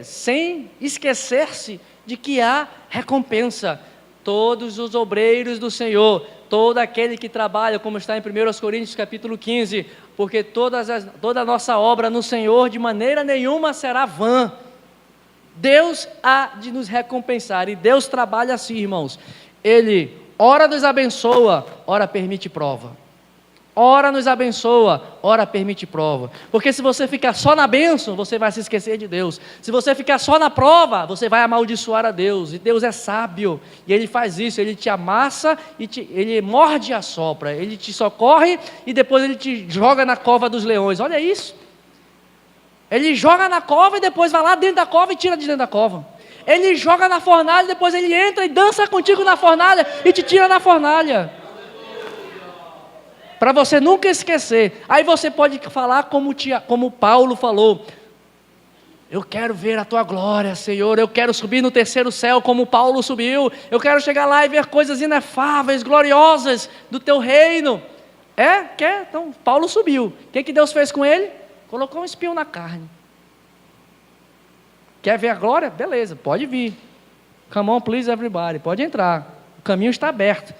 sem esquecer-se de que há recompensa. Todos os obreiros do Senhor, todo aquele que trabalha, como está em 1 Coríntios capítulo 15, porque toda a nossa obra no Senhor de maneira nenhuma será vã. Deus há de nos recompensar, e Deus trabalha assim, irmãos. Ele ora nos abençoa, ora permite prova. Ora nos abençoa, ora permite prova. Porque se você ficar só na bênção, você vai se esquecer de Deus. Se você ficar só na prova, você vai amaldiçoar a Deus. E Deus é sábio, e Ele faz isso. Ele te amassa, Ele morde e assopra. Ele te socorre e depois Ele te joga na cova dos leões. Olha isso. Ele joga na cova e depois vai lá dentro da cova e tira de dentro da cova. Ele joga na fornalha, depois Ele entra e dança contigo na fornalha e te tira da fornalha. Para você nunca esquecer. Aí você pode falar como Paulo falou: eu quero ver a tua glória, Senhor, eu quero subir no terceiro céu como Paulo subiu, eu chegar lá e ver coisas inefáveis, gloriosas do teu reino. Quer? Então Paulo subiu. O que Deus fez com ele? Colocou um espinho na carne. Quer ver a glória? Beleza, pode vir. Come on, please everybody, pode entrar. O caminho está aberto.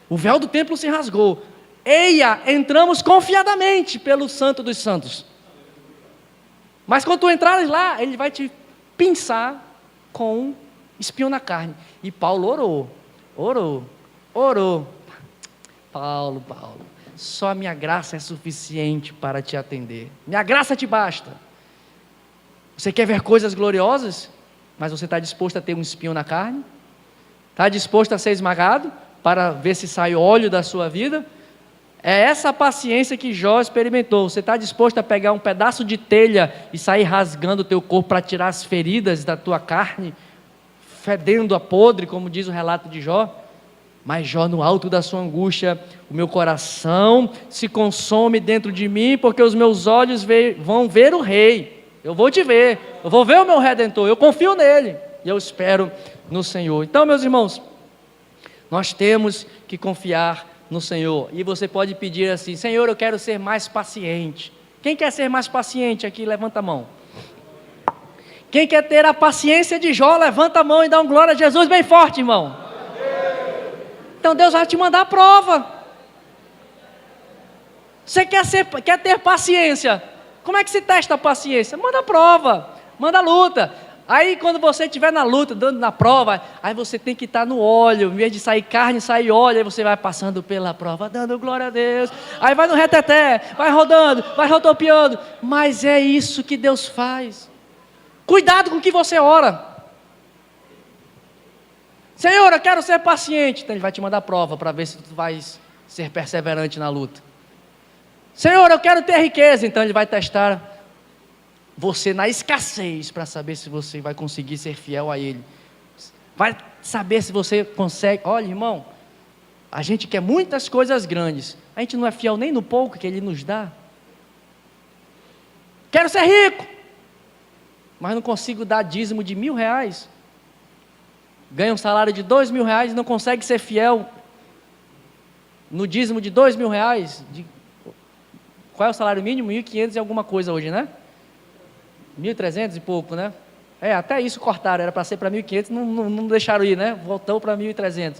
O véu do templo se rasgou. Eia, entramos confiadamente pelo Santo dos Santos. Mas quando tu entrares lá, Ele vai te pinçar com um espinho na carne. E Paulo orou. Paulo, só a minha graça é suficiente para te atender. Minha graça te basta. Você quer ver coisas gloriosas, mas você está disposto a ter um espinho na carne? Está disposto a ser esmagado para ver se sai óleo da sua vida? É essa paciência que Jó experimentou. Você está disposto a pegar um pedaço de telha e sair rasgando o teu corpo para tirar as feridas da tua carne, fedendo a podre, como diz o relato de Jó? Mas Jó, no alto da sua angústia: o meu coração se consome dentro de mim, porque os meus olhos vão ver o Rei. Eu vou te ver, eu vou ver o meu Redentor, eu confio nele, e eu espero no Senhor. Então, meus irmãos, nós temos que confiar no Senhor. E você pode pedir assim: Senhor, eu quero ser mais paciente. Quem quer ser mais paciente aqui? Levanta a mão. Quem quer ter a paciência de Jó, levanta a mão e dá um glória a Jesus bem forte, irmão. Então Deus vai te mandar a prova. Você quer ter paciência? Como é que se testa a paciência? Manda a prova, manda a luta. Aí quando você estiver na luta, dando na prova, aí você tem que estar no óleo, em vez de sair carne, sair óleo, aí você vai passando pela prova, dando glória a Deus, aí vai no reteté, vai rodando, vai rodopiando, mas é isso que Deus faz. Cuidado com o que você ora. Senhor, eu quero ser paciente. Então Ele vai te mandar prova para ver se tu vai ser perseverante na luta. Senhor, eu quero ter riqueza. Então Ele vai testar você na escassez para saber se você vai conseguir ser fiel a Ele. Vai saber se você consegue. Olha, irmão, a gente quer muitas coisas grandes, a gente não é fiel nem no pouco que Ele nos dá. Quero ser rico, mas não consigo dar dízimo de R$1.000. Ganha um salário de R$2.000 e não consegue ser fiel no dízimo de R$2.000. Qual é o salário mínimo? 1.500 e alguma coisa hoje, né? 1.300 e pouco, né? Até isso cortaram, era para ser para 1.500, não deixaram ir, né? Voltou para 1.300.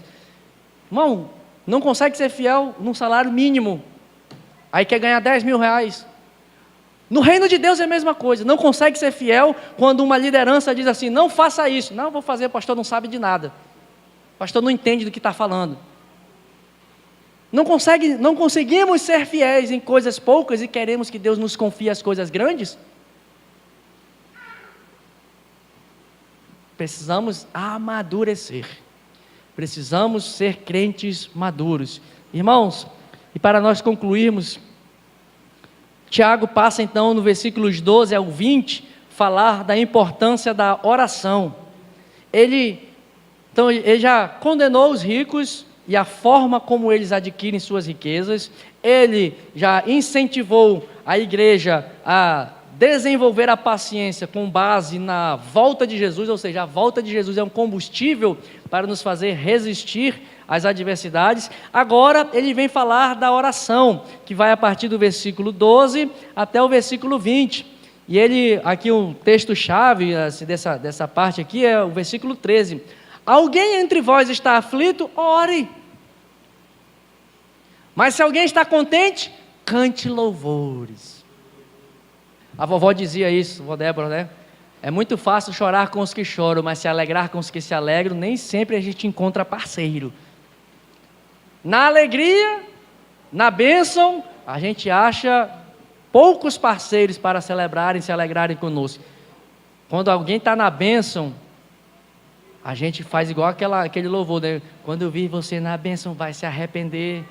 Irmão, não consegue ser fiel num salário mínimo. Aí quer ganhar R$10.000. No reino de Deus é a mesma coisa. Não consegue ser fiel quando uma liderança diz assim: não faça isso. Não, vou fazer, o pastor não sabe de nada. O pastor não entende do que está falando. Não conseguimos ser fiéis em coisas poucas e queremos que Deus nos confie as coisas grandes. Precisamos amadurecer. Precisamos ser crentes maduros. Irmãos, e para nós concluirmos, Tiago passa então no versículos 12 ao 20, falar da importância da oração. Ele já condenou os ricos e a forma como eles adquirem suas riquezas. Ele já incentivou a igreja a desenvolver a paciência com base na volta de Jesus, ou seja, a volta de Jesus é um combustível para nos fazer resistir às adversidades. Agora ele vem falar da oração, que vai a partir do versículo 12 até o versículo 20. E ele, aqui um texto-chave dessa parte aqui é o versículo 13. Alguém entre vós está aflito? Ore. Mas se alguém está contente, cante louvores. A vovó dizia isso, vovó Débora, né? É muito fácil chorar com os que choram, mas se alegrar com os que se alegram, nem sempre a gente encontra parceiro. Na alegria, na bênção, a gente acha poucos parceiros para celebrarem, se alegrarem conosco. Quando alguém está na bênção, a gente faz igual aquele louvor, né? Quando eu vi você na bênção, vai se arrepender.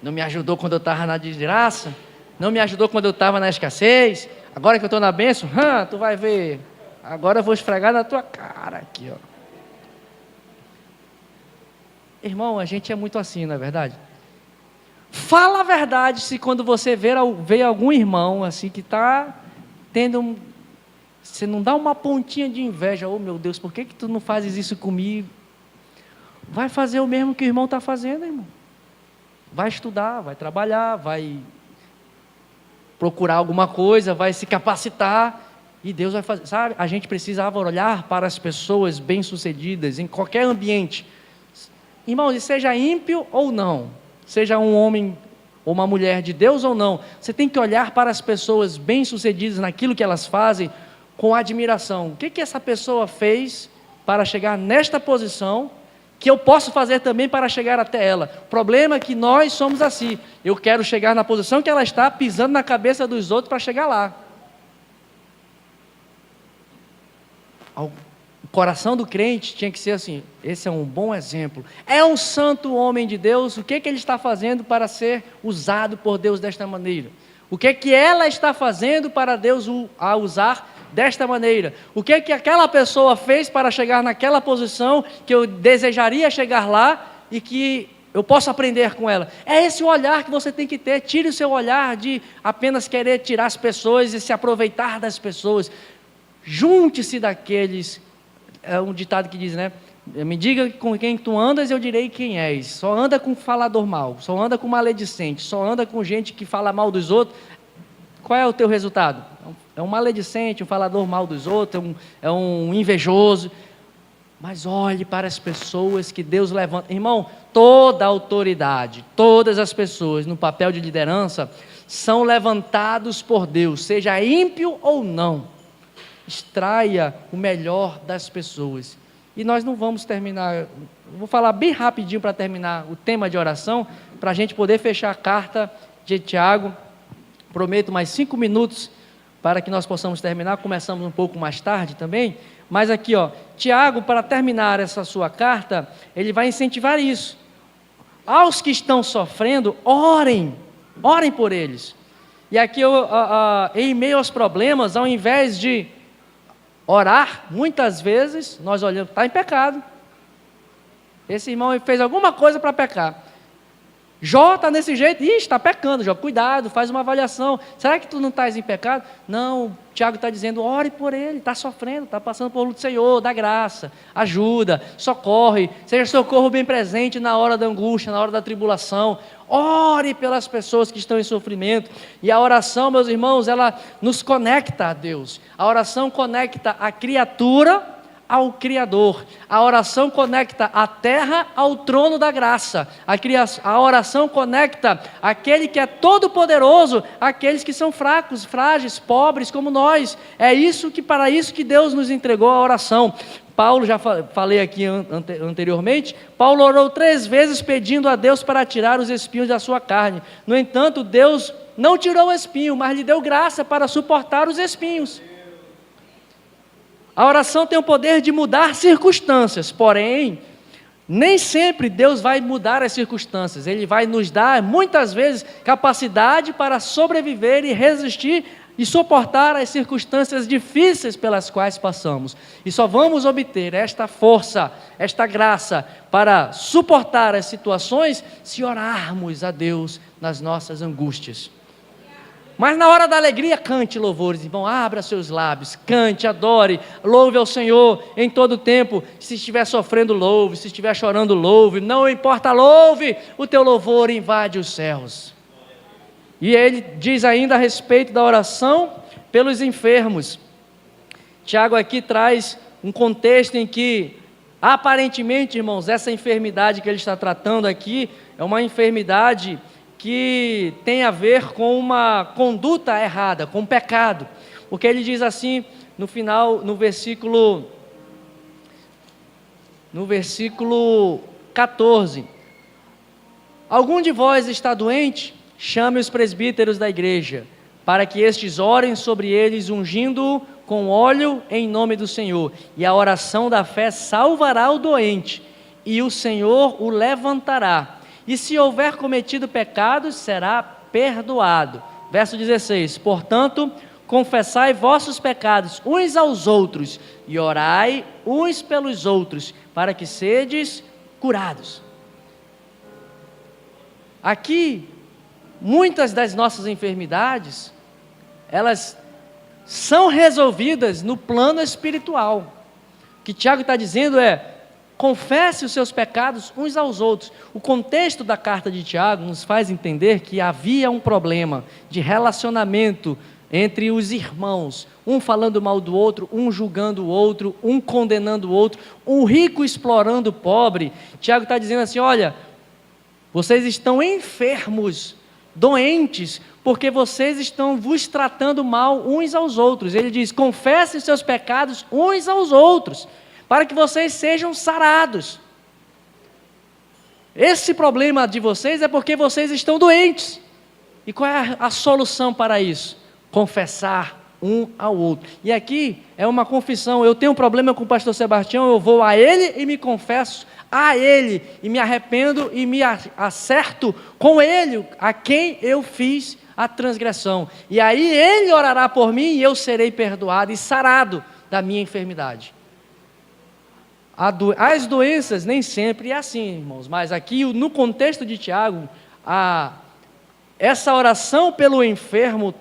Não me ajudou quando eu estava na desgraça, não me ajudou quando eu estava na escassez, agora que eu estou na bênção, tu vai ver, agora eu vou esfregar na tua cara aqui, ó. Irmão, a gente é muito assim, não é verdade? Fala a verdade se quando você vê algum irmão assim que está tendo, você não dá uma pontinha de inveja, oh meu Deus, por que tu não fazes isso comigo? Vai fazer o mesmo que o irmão está fazendo, irmão. Vai estudar, vai trabalhar, vai procurar alguma coisa, vai se capacitar e Deus vai fazer, sabe? A gente precisava olhar para as pessoas bem-sucedidas em qualquer ambiente. Irmãos, e seja ímpio ou não, seja um homem ou uma mulher de Deus ou não, você tem que olhar para as pessoas bem-sucedidas naquilo que elas fazem com admiração. O que essa pessoa fez para chegar nesta posição, que eu posso fazer também para chegar até ela? O problema é que nós somos assim. Eu quero chegar na posição que ela está, pisando na cabeça dos outros para chegar lá. O coração do crente tinha que ser assim. Esse é um bom exemplo. É um santo homem de Deus. O que ele está fazendo para ser usado por Deus desta maneira? O que ela está fazendo para Deus a usar desta maneira? O que aquela pessoa fez para chegar naquela posição que eu desejaria chegar lá e que eu posso aprender com ela? É esse o olhar que você tem que ter. Tire o seu olhar de apenas querer tirar as pessoas e se aproveitar das pessoas. Junte-se daqueles, é um ditado que diz, né? Me diga com quem tu andas, eu direi quem és. Só anda com falador mal, só anda com maledicente, só anda com gente que fala mal dos outros. Qual é o teu resultado? É um maledicente, um falador mal dos outros, é um invejoso. Mas olhe para as pessoas que Deus levanta. Irmão, toda a autoridade, todas as pessoas no papel de liderança são levantados por Deus, seja ímpio ou não. Extraia o melhor das pessoas. E nós não vamos terminar, vou falar bem rapidinho para terminar o tema de oração, para a gente poder fechar a carta de Tiago. Prometo mais 5 minutos para que nós possamos terminar. Começamos um pouco mais tarde também, mas aqui, ó, Tiago, para terminar essa sua carta, ele vai incentivar isso. Aos que estão sofrendo, orem por eles. E aqui, em meio aos problemas, ao invés de orar, muitas vezes nós olhamos, está em pecado. Esse irmão fez alguma coisa para pecar. Jó está desse jeito, está pecando, Jó, cuidado, faz uma avaliação. Será que tu não estás em pecado? Não, Tiago está dizendo, ore por ele, está sofrendo, está passando por luto. Senhor, dá graça, ajuda, socorre, seja socorro bem presente na hora da angústia, na hora da tribulação. Ore pelas pessoas que estão em sofrimento. E a oração, meus irmãos, ela nos conecta a Deus. A oração conecta a criatura ao Criador. A oração conecta a terra ao trono da graça. A oração conecta aquele que é todo-poderoso àqueles que são fracos, frágeis, pobres como nós. Para isso que Deus nos entregou a oração. Paulo, já falei aqui anteriormente, Paulo orou 3 vezes pedindo a Deus para tirar os espinhos da sua carne. No entanto, Deus não tirou o espinho, mas lhe deu graça para suportar os espinhos. A oração tem o poder de mudar circunstâncias, porém, nem sempre Deus vai mudar as circunstâncias. Ele vai nos dar, muitas vezes, capacidade para sobreviver e resistir e suportar as circunstâncias difíceis pelas quais passamos. E só vamos obter esta força, esta graça para suportar as situações se orarmos a Deus nas nossas angústias. Mas na hora da alegria, cante louvores, irmão, abra seus lábios, cante, adore, louve ao Senhor em todo o tempo. Se estiver sofrendo, louve, se estiver chorando, louve, não importa, louve, o teu louvor invade os céus. E ele diz ainda a respeito da oração pelos enfermos. Tiago aqui traz um contexto em que, aparentemente, irmãos, essa enfermidade que ele está tratando aqui é uma enfermidade que tem a ver com uma conduta errada, com um pecado. Porque ele diz assim, no final, no versículo 14: algum de vós está doente? Chame os presbíteros da igreja, para que estes orem sobre eles, ungindo-o com óleo em nome do Senhor. E a oração da fé salvará o doente, e o Senhor o levantará. E se houver cometido pecados, será perdoado. Verso 16: portanto, confessai vossos pecados uns aos outros, e orai uns pelos outros, para que sedes curados. Aqui, muitas das nossas enfermidades, elas são resolvidas no plano espiritual. O que Tiago está dizendo é: confesse os seus pecados uns aos outros. O contexto da carta de Tiago nos faz entender que havia um problema de relacionamento entre os irmãos, um falando mal do outro, um julgando o outro, um condenando o outro, um rico explorando o pobre. Tiago está dizendo assim: olha, vocês estão enfermos, doentes, porque vocês estão vos tratando mal uns aos outros. Ele diz: confessem seus pecados uns aos outros, para que vocês sejam sarados. Esse problema de vocês é porque vocês estão doentes. E qual é a solução para isso? Confessar um ao outro. E aqui é uma confissão. Eu tenho um problema com o pastor Sebastião, eu vou a ele e me confesso a ele, e me arrependo e me acerto com ele, a quem eu fiz a transgressão. E aí ele orará por mim e eu serei perdoado e sarado da minha enfermidade. As doenças nem sempre é assim, irmãos, mas aqui no contexto de Tiago, essa oração pelo enfermo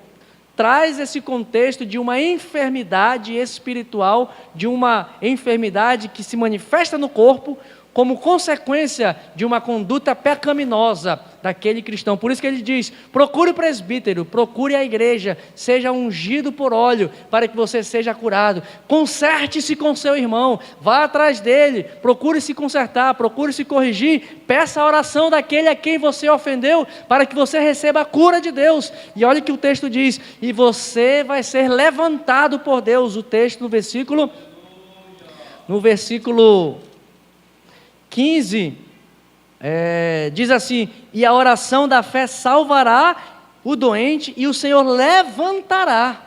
traz esse contexto de uma enfermidade espiritual, de uma enfermidade que se manifesta no corpo como consequência de uma conduta pecaminosa daquele cristão. Por isso que ele diz: procure o presbítero, procure a igreja, seja ungido por óleo, para que você seja curado. Conserte-se com seu irmão, vá atrás dele, procure se consertar, procure se corrigir, peça a oração daquele a quem você ofendeu, para que você receba a cura de Deus. E olha o que o texto diz: e você vai ser levantado por Deus. O texto no versículo 15, diz assim: e a oração da fé salvará o doente e o Senhor levantará.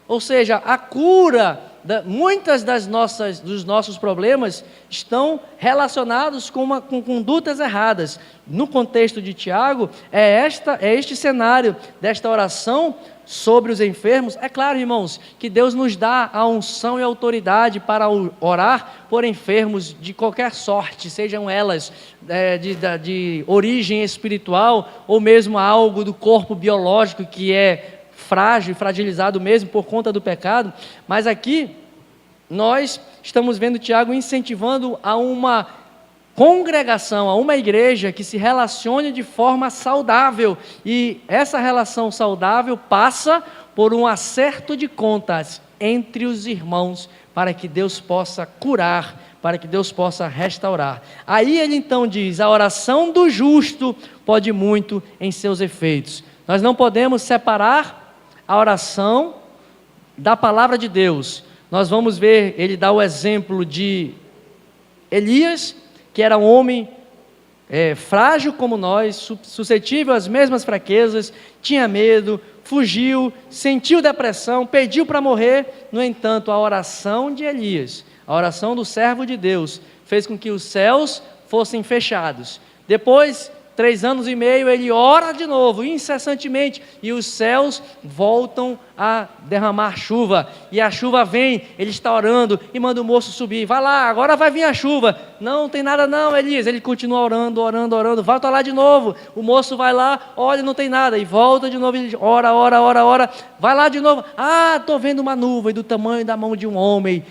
Ou seja, a cura, muitas dos nossos problemas estão relacionados com condutas erradas. No contexto de Tiago, é este cenário desta oração sobre os enfermos. É claro, irmãos, que Deus nos dá a unção e a autoridade para orar por enfermos de qualquer sorte, sejam elas de origem espiritual ou mesmo algo do corpo biológico que é frágil, fragilizado mesmo por conta do pecado. Mas aqui nós estamos vendo Tiago incentivando a uma congregação, a uma igreja que se relacione de forma saudável, e essa relação saudável passa por um acerto de contas entre os irmãos, para que Deus possa curar, para que Deus possa restaurar. Aí ele então diz: a oração do justo pode muito em seus efeitos. Nós não podemos separar a oração da palavra de Deus. Nós vamos ver, ele dá o exemplo de Elias, que era um homem frágil como nós, suscetível às mesmas fraquezas, tinha medo, fugiu, sentiu depressão, pediu para morrer. No entanto, a oração de Elias, a oração do servo de Deus, fez com que os céus fossem fechados. Depois, 3 anos e meio, ele ora de novo, incessantemente, e os céus voltam a derramar chuva, e a chuva vem, ele está orando, e manda o moço subir: vai lá, agora vai vir a chuva. Não tem nada não, Elias. Ele continua orando, volta lá de novo. O moço vai lá, olha, não tem nada, e volta de novo, ele ora, vai lá de novo: estou vendo uma nuvem do tamanho da mão de um homem.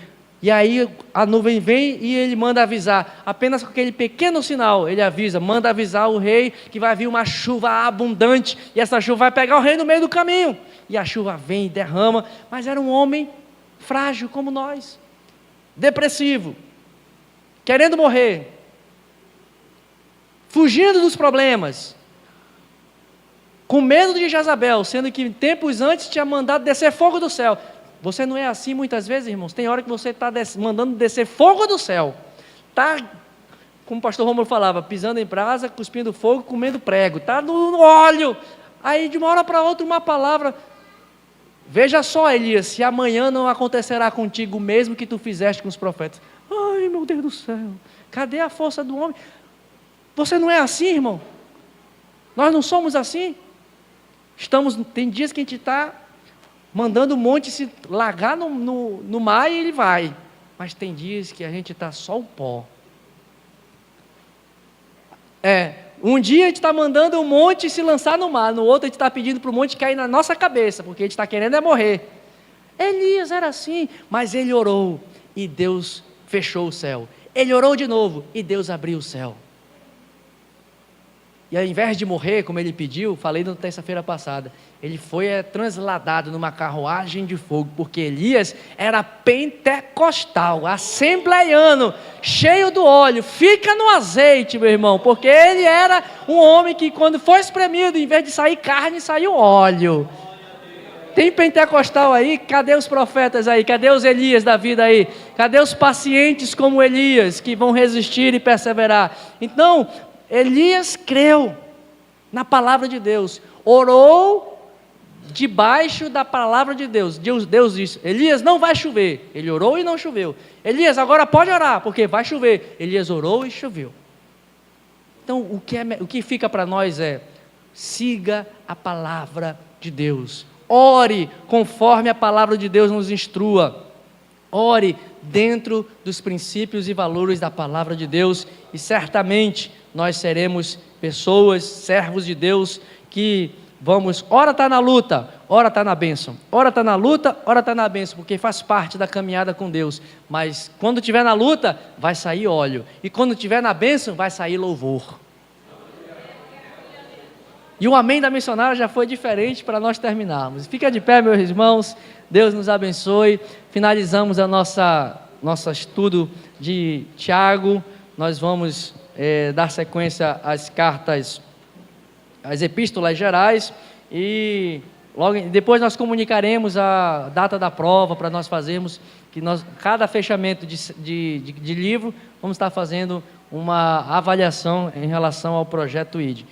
E aí a nuvem vem e ele manda avisar, apenas com aquele pequeno sinal, ele avisa, manda avisar o rei que vai vir uma chuva abundante, e essa chuva vai pegar o rei no meio do caminho, e a chuva vem e derrama. Mas era um homem frágil como nós, depressivo, querendo morrer, fugindo dos problemas, com medo de Jezabel, sendo que tempos antes tinha mandado descer fogo do céu. Você não é assim muitas vezes, irmãos? Tem hora que você está mandando descer fogo do céu, está, como o pastor Romulo falava, pisando em brasa, cuspindo fogo, comendo prego, está no óleo. Aí de uma hora para outra uma palavra: veja só, Elias, se amanhã não acontecerá contigo o mesmo que tu fizeste com os profetas. Ai, meu Deus do céu, cadê a força do homem? Você não é assim, irmão? Nós não somos assim? Tem dias que a gente está mandando um monte se largar no mar e ele vai. Mas tem dias que a gente está só o pó. Um dia a gente está mandando um monte se lançar no mar, no outro a gente está pedindo para o monte cair na nossa cabeça, porque a gente está querendo morrer. Elias era assim, mas ele orou e Deus fechou o céu. Ele orou de novo e Deus abriu o céu. E ao invés de morrer, como ele pediu, falei na terça-feira passada, ele foi transladado numa carruagem de fogo, porque Elias era pentecostal, assembleiano, cheio do óleo. Fica no azeite, meu irmão, porque ele era um homem que, quando foi espremido, em vez de sair carne, saiu óleo. Tem pentecostal aí? Cadê os profetas aí? Cadê os Elias da vida aí? Cadê os pacientes como Elias, que vão resistir e perseverar? Então, Elias creu na palavra de Deus, orou debaixo da palavra de Deus. Deus disse: Elias, não vai chover. Ele orou e não choveu. Elias, agora pode orar, porque vai chover. Elias orou e choveu. Então, o que fica para nós é: siga a palavra de Deus, ore conforme a palavra de Deus nos instrua, ore dentro dos princípios e valores da palavra de Deus, e certamente nós seremos pessoas, servos de Deus, que vamos, ora está na luta, ora está na bênção, ora está na luta, ora está na bênção, porque faz parte da caminhada com Deus. Mas quando estiver na luta, vai sair óleo, e quando estiver na bênção, vai sair louvor. E o amém da missionária já foi diferente para nós terminarmos. Fica de pé, meus irmãos, Deus nos abençoe. Finalizamos a nosso estudo de Tiago. Nós vamos dar sequência às cartas, às epístolas gerais, e logo depois nós comunicaremos a data da prova para nós fazermos, que cada fechamento de livro, vamos estar fazendo uma avaliação em relação ao projeto ID.